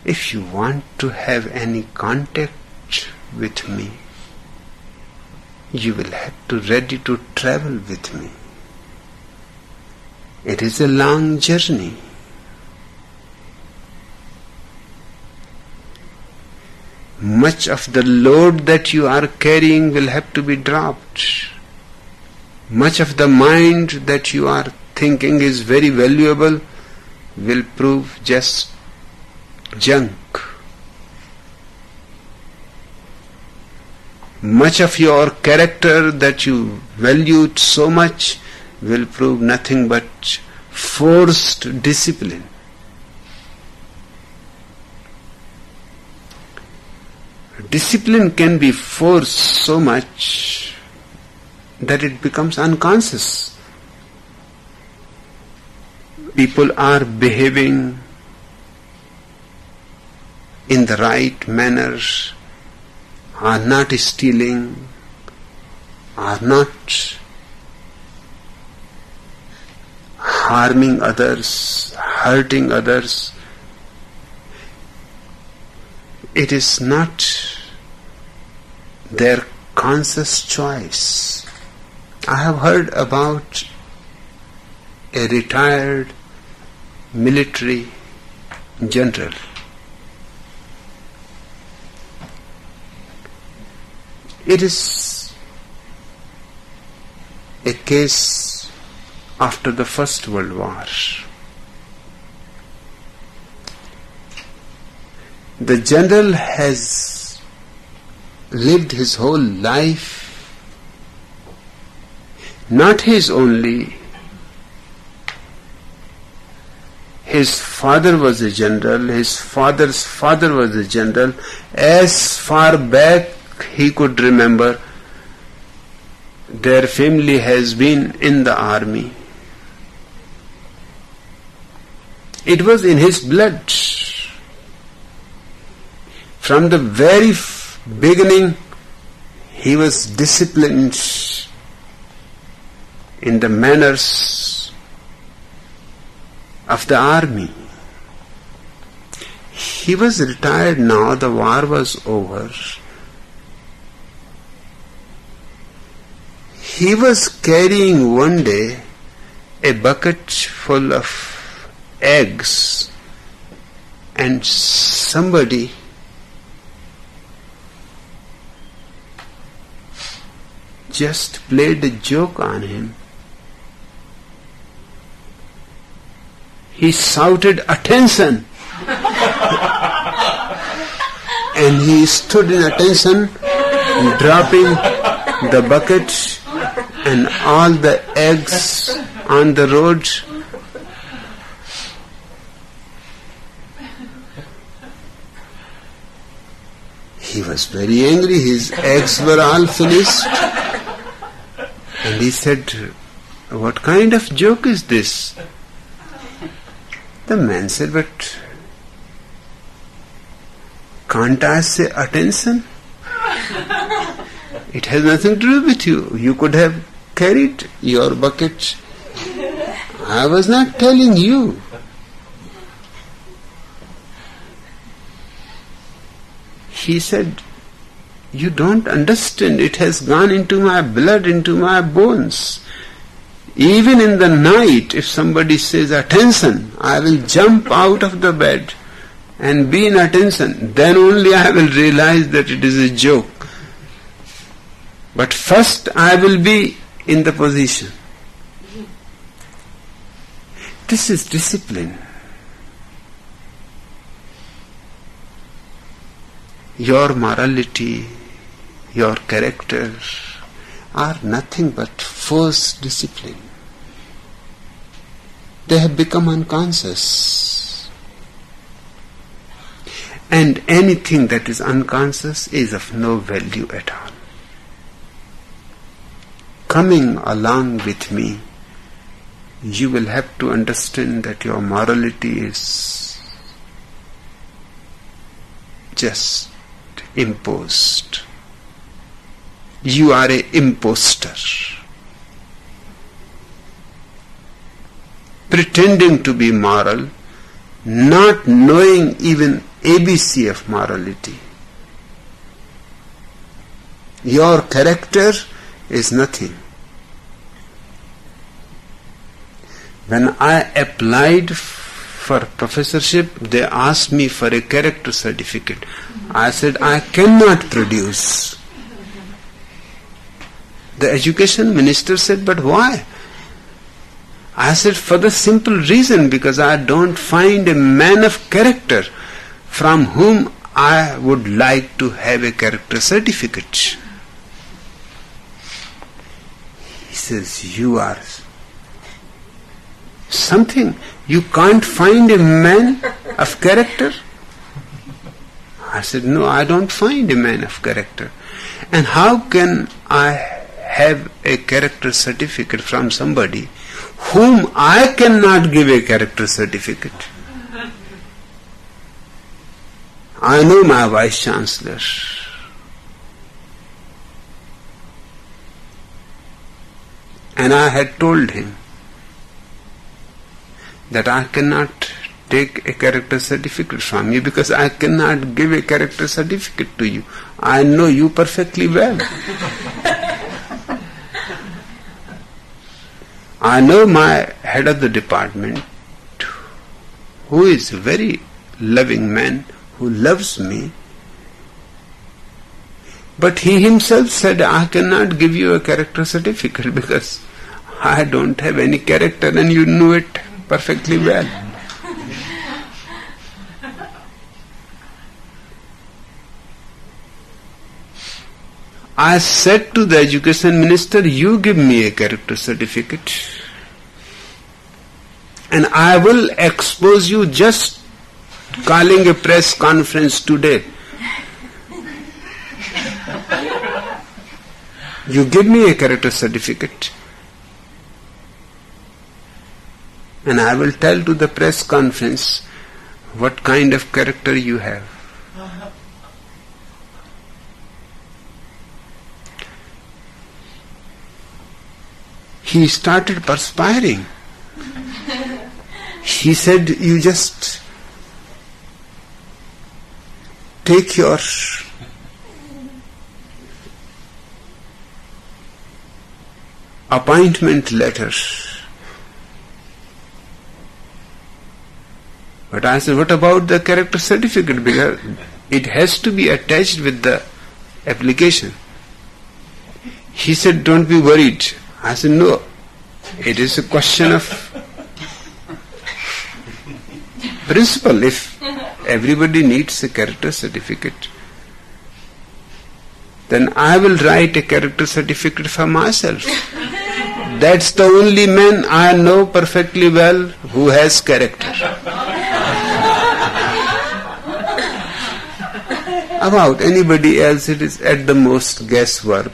If you want to have any contact with me, you will have to ready to travel with me. It is a long journey. Much of the load that you are carrying will have to be dropped. Much of the mind that you are thinking is very valuable will prove just junk. Much of your character that you valued so much will prove nothing but forced discipline. Discipline can be forced so much that it becomes unconscious. People are behaving in the right manner, are not stealing, are not harming others, hurting others. It is not their conscious choice. I have heard about a retired military general. It is a case after the First World War. The general has lived his whole life Not his only. His father was a general, his father's father was a general. As far back he could remember, their family has been in the army. It was in his blood. From the very beginning, he was disciplined in the manners of the army. He was retired now, the war was over. He was carrying one day a bucket full of eggs, and somebody just played a joke on him. He shouted, "Attention!" And he stood in attention, dropping the bucket and all the eggs on the road. He was very angry. His eggs were all finished. And he said, "What kind of joke is this?" The man said, "But can't I say attention? It has nothing to do with you. You could have carried your bucket. I was not telling you." He said, "You don't understand. It has gone into my blood, into my bones. Even in the night, if somebody says attention, I will jump out of the bed and be in attention. Then only I will realize that it is a joke. But first I will be in the position." This is discipline. Your morality, your character are nothing but forced discipline. They have become unconscious. And anything that is unconscious is of no value at all. Coming along with me, you will have to understand that your morality is just imposed. You are an imposter, pretending to be moral, not knowing even ABC of morality. Your character is nothing. When I applied for professorship, they asked me for a character certificate. I said, "I cannot produce." The education minister said, "But why?" I said, "For the simple reason, because I don't find a man of character from whom I would like to have a character certificate." He says, "You are something. You can't find a man of character?" I said, "No, I don't find a man of character. And how can I have a character certificate from somebody whom I cannot give a character certificate?" I know my Vice Chancellor. And I had told him that I cannot take a character certificate from you because I cannot give a character certificate to you. I know you perfectly well. I know my head of the department, who is a very loving man, who loves me, but he himself said, "I cannot give you a character certificate because I don't have any character," and you knew it perfectly well. I said to the education minister, you give me a character certificate and I will expose you just calling a press conference today. You give me a character certificate and I will tell to the press conference what kind of character you have. He started perspiring. He said, you just take your appointment letter. But I said, what about the character certificate? Because it has to be attached with the application. He said, don't be worried. I said, no, it is a question of principle. If everybody needs a character certificate, then I will write a character certificate for myself. That's the only man I know perfectly well who has character. About anybody else, it is at the most guesswork.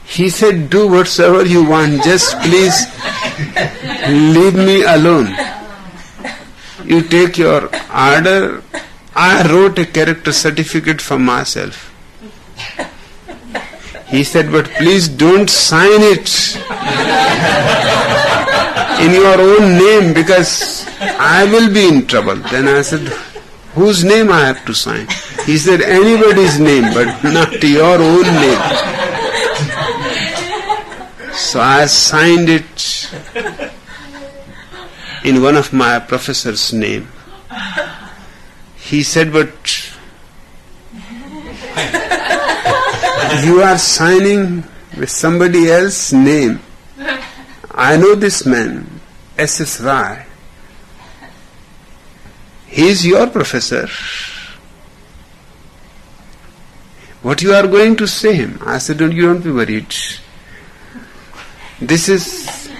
He said, do whatsoever you want, just please leave me alone. You take your order. I wrote a character certificate for myself. He said, but please don't sign it in your own name because I will be in trouble. Then I said, whose name I have to sign? He said, anybody's name, but not your own name. So I signed it in one of my professor's name. He said, but you are signing with somebody else's name. I know this man, S.S. Rai. He is your professor. What you are going to say him? I said, you don't be worried. This is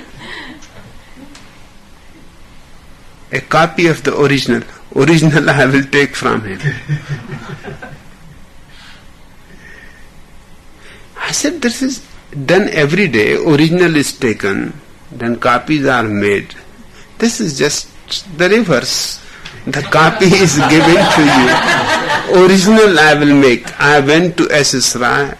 a copy of the original. Original I will take from him. I said, this is done every day. Original is taken, then copies are made. This is just the reverse. The copy is given to you. Original I will make. I went to S.S. Rai.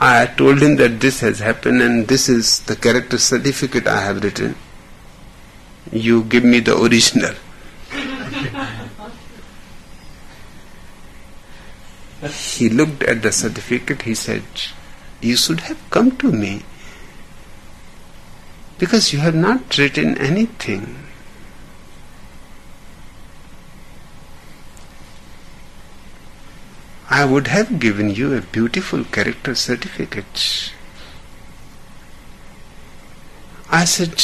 I told him that this has happened and this is the character certificate I have written. You give me the original. He looked at the certificate. He said, you should have come to me because you have not written anything. I would have given you a beautiful character certificate. I said,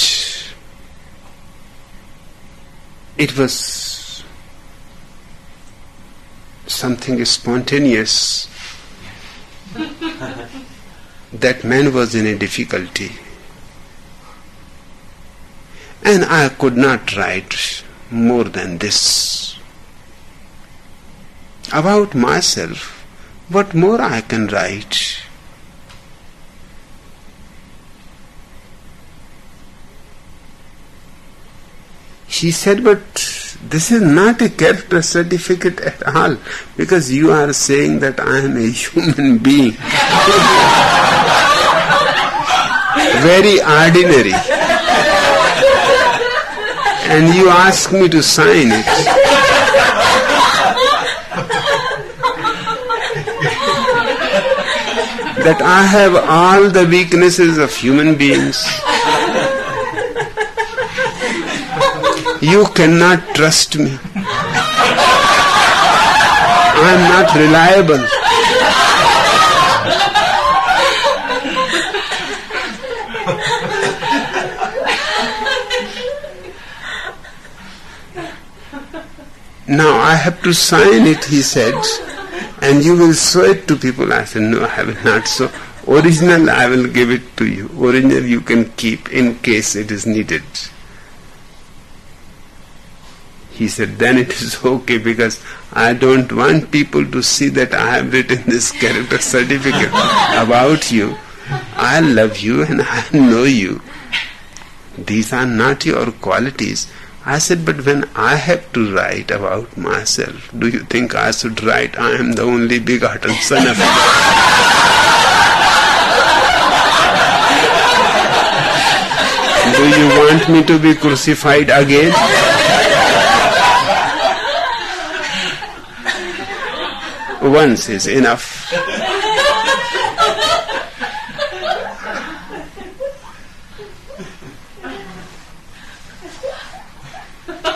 it was something spontaneous. That man was in a difficulty. And I could not write more than this. About myself, what more I can write? He said, but this is not a character certificate at all, because you are saying that I am a human being. Very ordinary. And you ask me to sign it. That I have all the weaknesses of human beings. You cannot trust me. I am not reliable. Now I have to sign it, he said, and you will show it to people. I said, no, I will not show. Original I will give it to you. Original you can keep in case it is needed. He said, then it is okay, because I don't want people to see that I have written this character certificate about you. I love you and I know you. These are not your qualities. I said, but when I have to write about myself, do you think I should write, I am the only begotten son of God? Do you want me to be crucified again? Once is enough.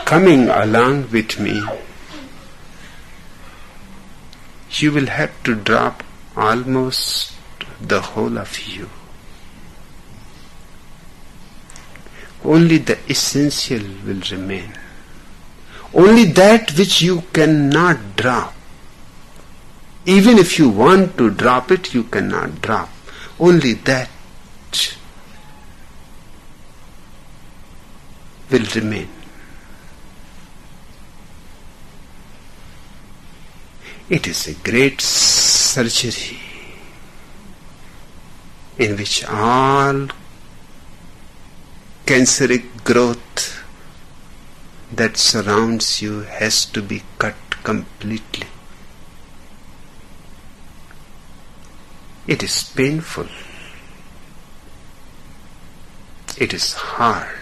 Coming along with me, you will have to drop almost the whole of you. Only the essential will remain. Only that which you cannot drop. Even if you want to drop it, you cannot drop. Only that will remain. It is a great surgery in which all canceric growth that surrounds you has to be cut completely. It is painful. It is hard.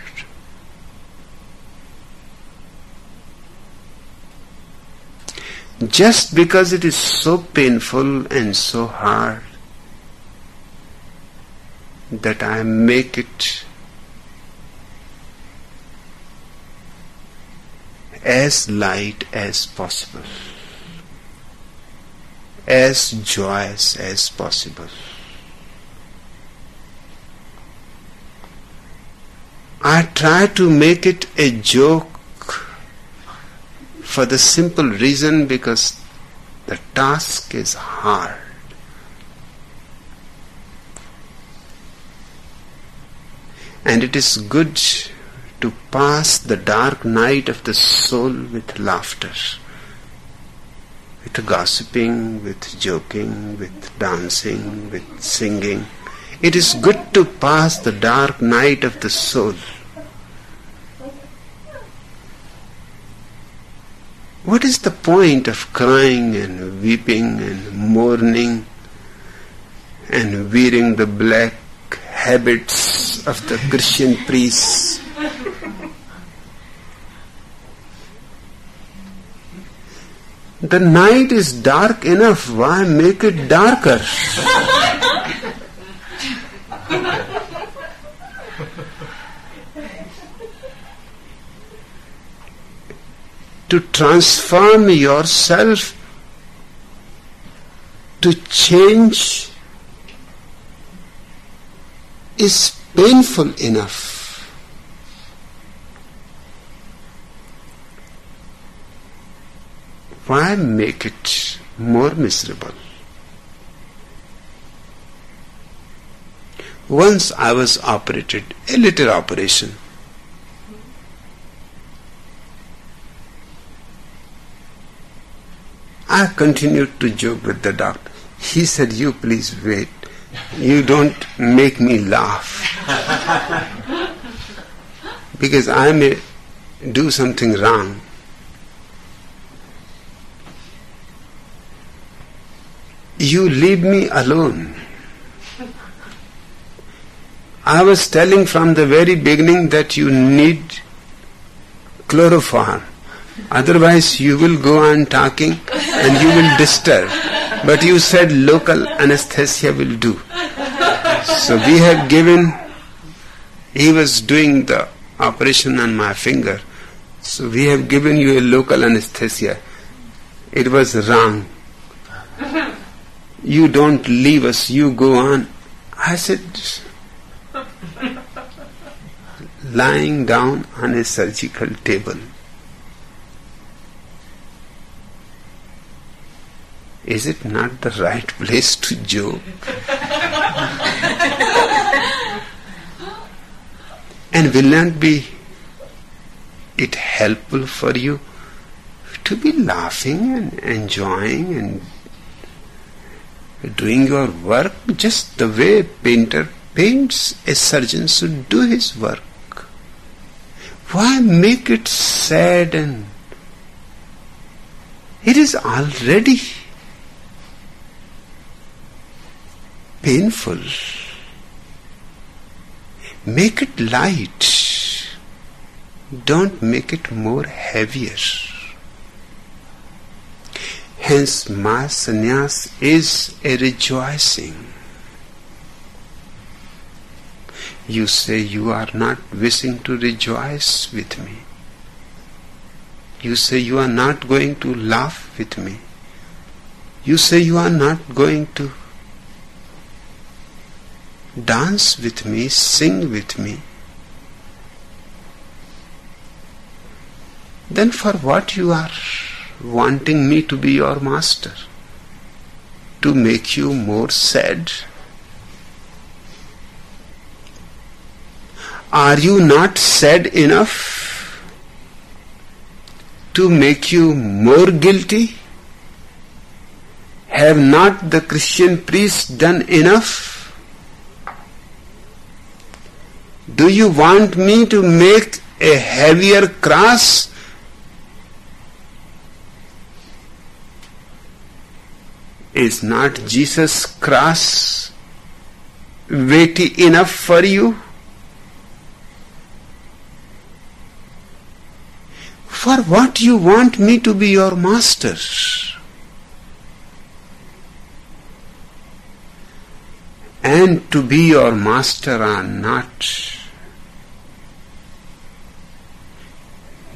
Just because it is so painful and so hard that I make it as light as possible, as joyous as possible. I try to make it a joke for the simple reason because the task is hard. And it is good to pass the dark night of the soul with laughter, with gossiping, with joking, with dancing, with singing. It is good to pass the dark night of the soul. What is the point of crying and weeping and mourning and wearing the black habits of the Christian priests? The night is dark enough, why make it darker? To transform yourself, to change, is painful enough. Why make it more miserable? Once I was operated, a little operation. I continued to joke with the doctor. He said, you please wait. You don't make me laugh. Because I may do something wrong. You leave me alone. I was telling from the very beginning that you need chloroform. Otherwise you will go on talking and you will disturb. But you said local anesthesia will do. So we have given, he was doing the operation on my finger. So we have given you a local anesthesia. It was wrong. You don't leave us, you go on. I said, lying down on a surgical table, Is it not the right place to joke? And will not be it helpful for you to be laughing and enjoying and doing your work just the way a painter paints, a surgeon should do his work? Why make it sad? And it is already painful. Make it light. Don't make it more heavier. Hence, my sannyas is a rejoicing. You say you are not wishing to rejoice with me. You say you are not going to laugh with me. You say you are not going to dance with me, sing with me. Then for what you are wanting me to be your master? To make you more sad? Are you not sad enough to make you more guilty? Have not the Christian priests done enough? Do you want me to make a heavier cross? Is not Jesus' cross weighty enough for you? For what you want me to be your master? And to be your master or not,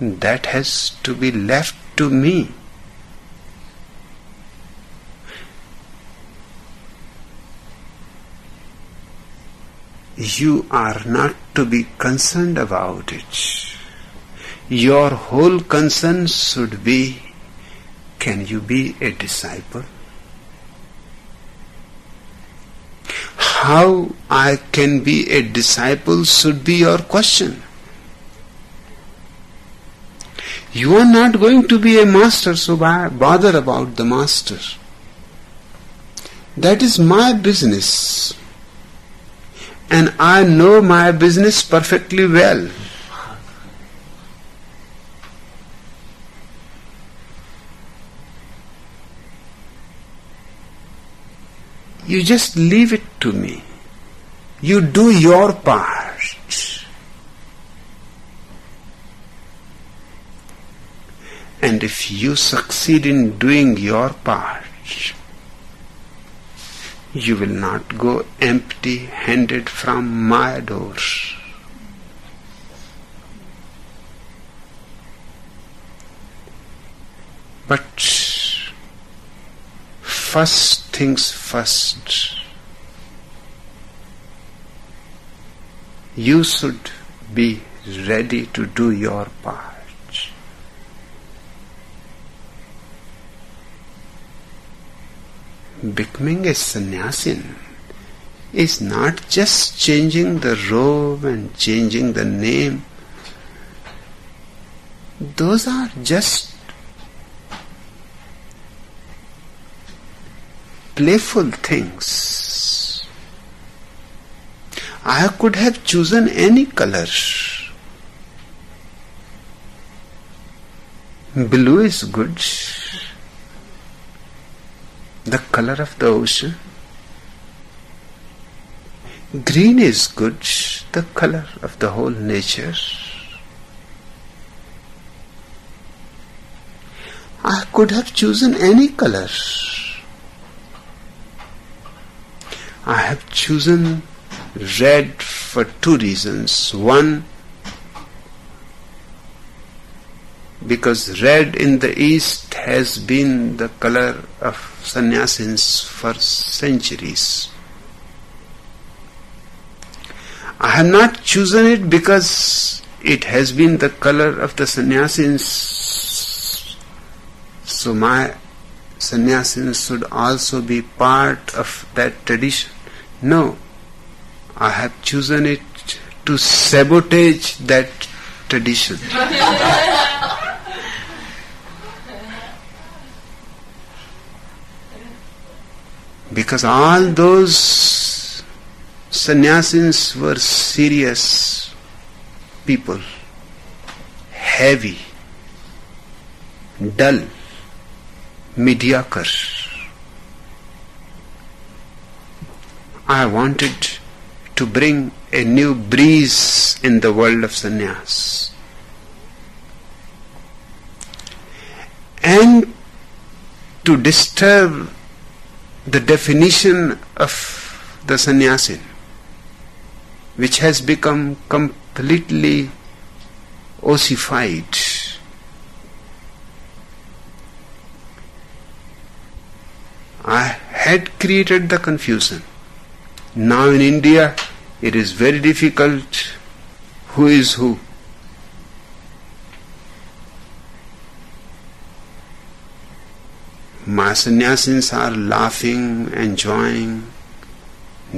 that has to be left to me. You are not to be concerned about it. Your whole concern should be, can you be a disciple? How I can be a disciple should be your question. You are not going to be a master, so bother about the master. That is my business. And I know my business perfectly well. You just leave it to me. You do your part. And if you succeed in doing your part, you will not go empty-handed from my doors. But first things first, you should be ready to do your part. Becoming a sannyasin is not just changing the robe and changing the name. Those are just playful things. I could have chosen any color. Blue is good, the color of the ocean. Green is good, the color of the whole nature. I could have chosen any color. I have chosen red for two reasons. One, because red in the East has been the color of sannyasins for centuries. I have not chosen it because it has been the color of the sannyasins, so my Sannyasins should also be part of that tradition. No, I have chosen it to sabotage that tradition. Because all those sannyasins were serious people, heavy, dull, mediocre. I wanted to bring a new breeze in the world of sannyas. And to disturb the definition of the sannyasin, which has become completely ossified. I had created the confusion. Now in India, it is very difficult who is who. My sannyasins are laughing, enjoying,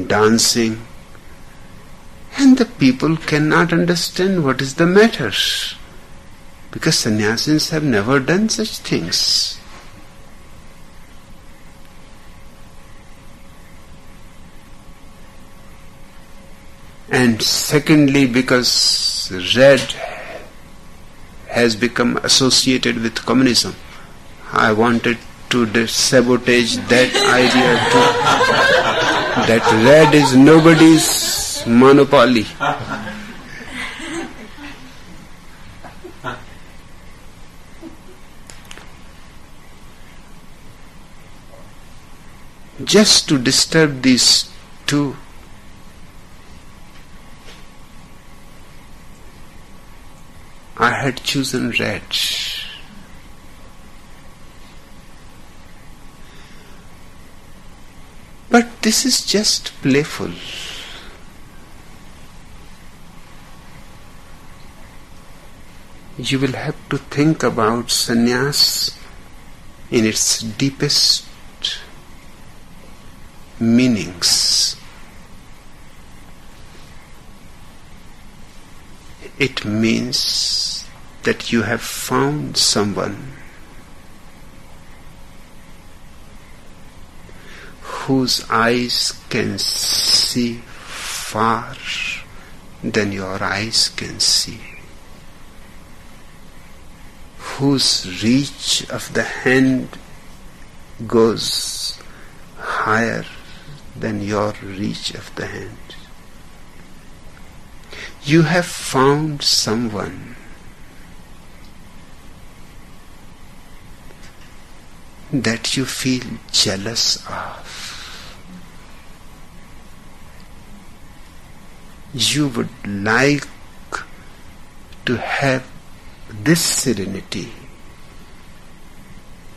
dancing, and the people cannot understand what is the matter, because sannyasins have never done such things. And secondly, because red has become associated with communism, I wanted to sabotage that idea too. That red is nobody's monopoly. Just to disturb these two, I had chosen red. But this is just playful. You will have to think about sannyas in its deepest meanings. It means that you have found someone whose eyes can see far than your eyes can see, whose reach of the hand goes higher than your reach of the hand. You have found someone that you feel jealous of. You would like to have this serenity,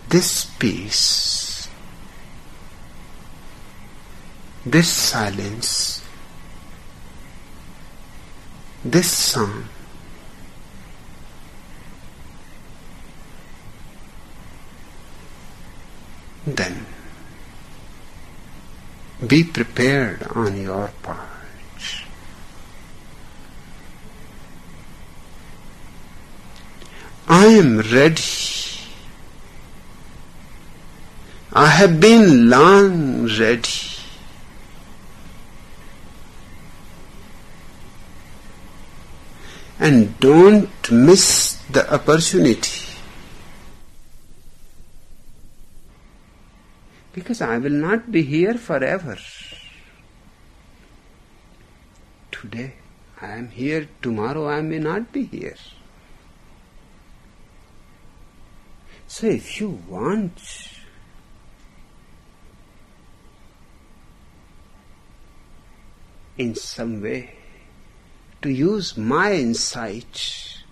this peace, this silence, this song. Then be prepared on your part. I am ready. I have been long ready. And don't miss the opportunity. Because I will not be here forever. Today I am here, tomorrow I may not be here. So if you want in some way to use my insight,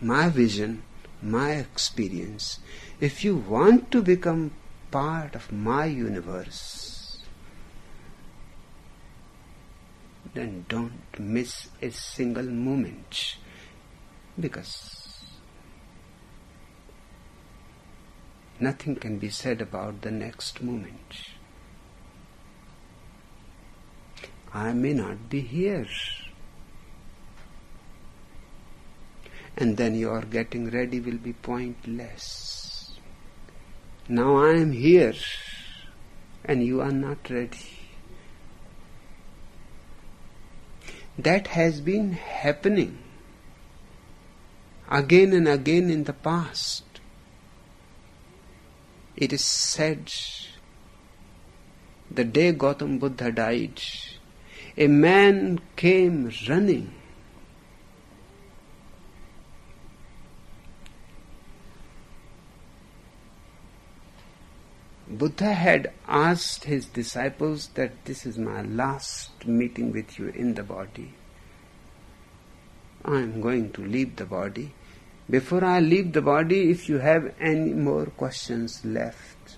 my vision, my experience, if you want to become part of my universe, then don't miss a single moment, because nothing can be said about the next moment. I may not be here. And then your getting ready will be pointless. Now I am here and you are not ready. That has been happening again and again in the past. It is said, the day Gautam Buddha died, a man came running. Buddha had asked his disciples that this is my last meeting with you in the body. I am going to leave the body. Before I leave the body, if you have any more questions left.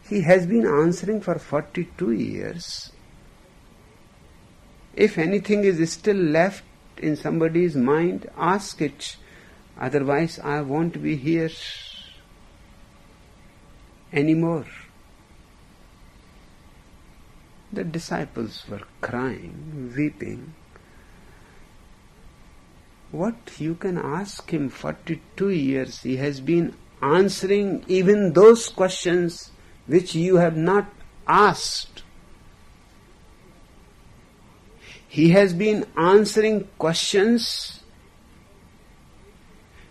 He has been answering for 42 years. If anything is still left in somebody's mind, ask it. Otherwise, I won't be here anymore. The disciples were crying, weeping. What you can ask him? 42 years he has been answering even those questions which you have not asked. He has been answering questions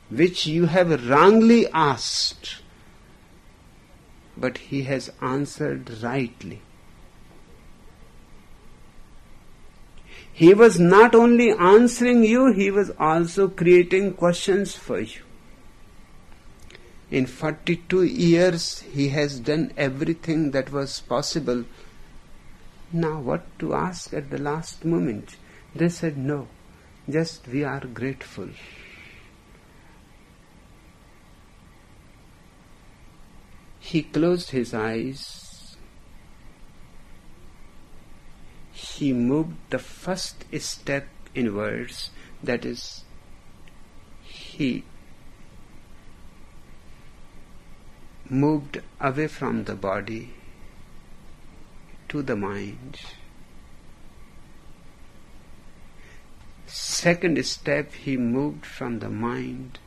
which you have wrongly asked, but he has answered rightly. He was not only answering you, he was also creating questions for you. In 42 years, he has done everything that was possible. Now what to ask at the last moment? They said, no, just we are grateful. He closed his eyes. He moved the first step inwards, that is, he moved away from the body to the mind. Second step, he moved from the mind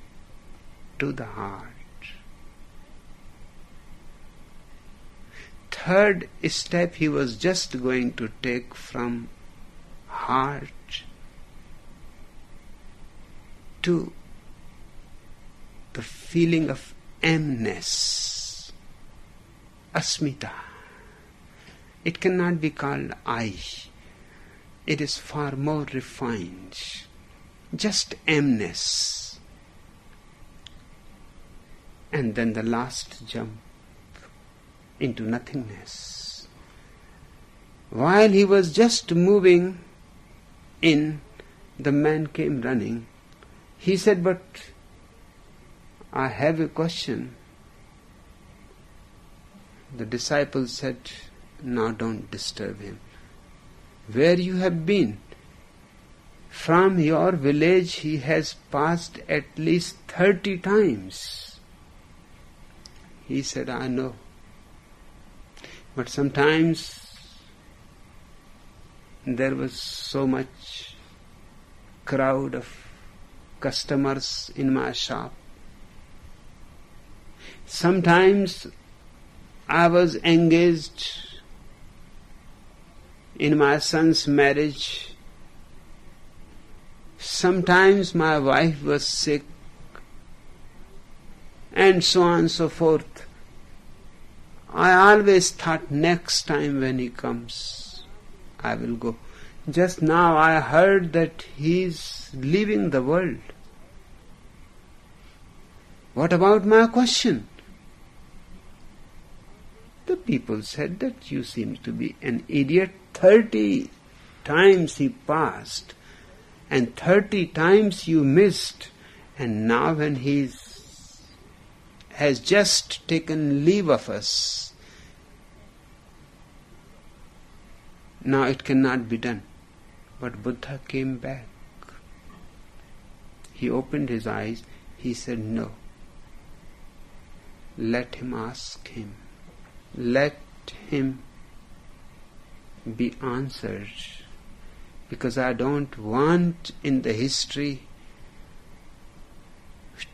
to the heart. Third step he was just going to take from heart to the feeling of emness, asmita. It cannot be called I. It is far more refined. Just emness. And then the last jump into nothingness. While he was just moving in, the man came running. He said, but I have a question. The disciples said, now don't disturb him. Where you have been? From your village he has passed at least 30 times. He said, I know. But sometimes there was so much crowd of customers in my shop. Sometimes I was engaged in my son's marriage. Sometimes my wife was sick, and so on and so forth. I always thought next time when he comes, I will go. Just now I heard that he is leaving the world. What about my question? The people said that you seem to be an idiot. 30 times he passed, and 30 times you missed, and now when he has just taken leave of us, now it cannot be done. But Buddha came back. He opened his eyes. He said, no. let him ask him. Let him be answered. Because I don't want in the history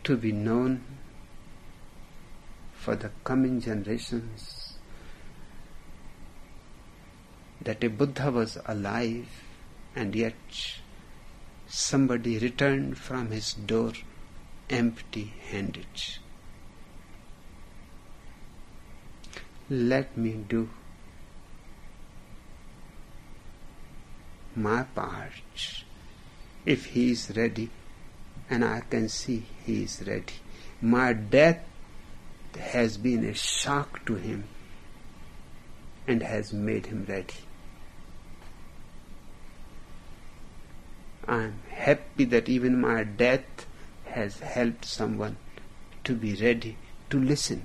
to be known for the coming generations that a Buddha was alive and yet somebody returned from his door empty-handed. Let me do my part. If he is ready, and I can see he is ready. My death has been a shock to him and has made him ready. I am happy that even my death has helped someone to be ready to listen.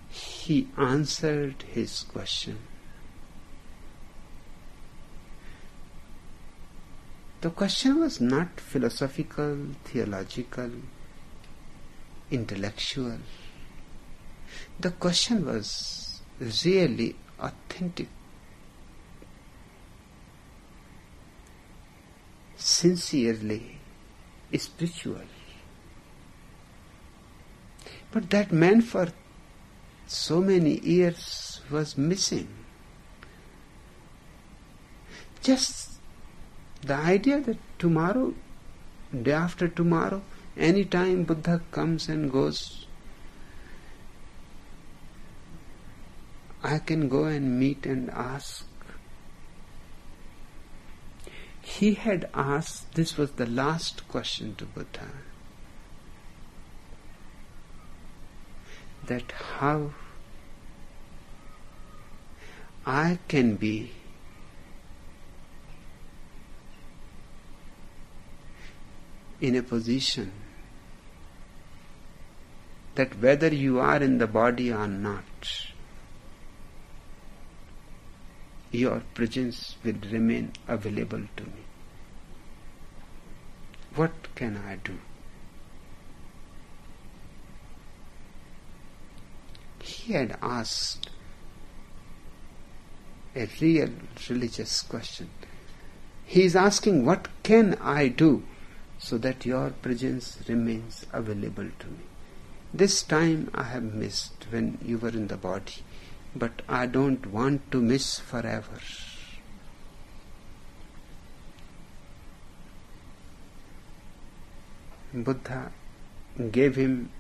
He answered his question. The question was not philosophical, theological, intellectual. The question was really authentic, sincerely spiritual. But that man for so many years was missing. Just the idea that tomorrow, day after tomorrow, any time Buddha comes and goes, I can go and meet and ask. He had asked, this was the last question to Buddha, that how I can be in a position that whether you are in the body or not, your presence will remain available to me. What can I do? He had asked a real religious question. He is asking, what can I do so that your presence remains available to me? This time I have missed when you were in the body, but I don't want to miss forever. Buddha gave him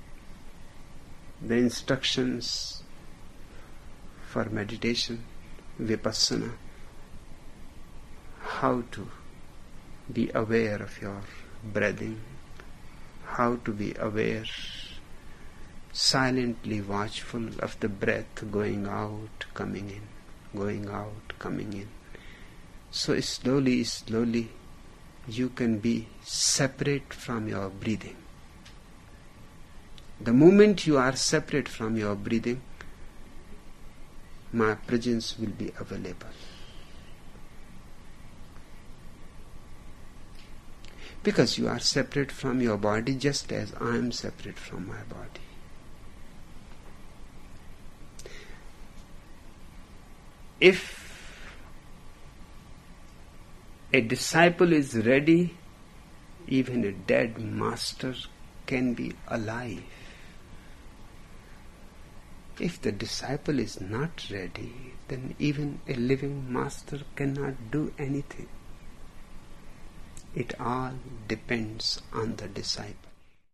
the instructions for meditation, vipassana, how to be aware of your breathing, how to be aware, silently watchful of the breath going out, coming in, going out, coming in. So slowly, slowly you can be separate from your breathing. The moment you are separate from your breathing, my presence will be available. Because you are separate from your body just as I am separate from my body. If a disciple is ready, even a dead master can be alive. If the disciple is not ready, then even a living master cannot do anything. It all depends on the disciple.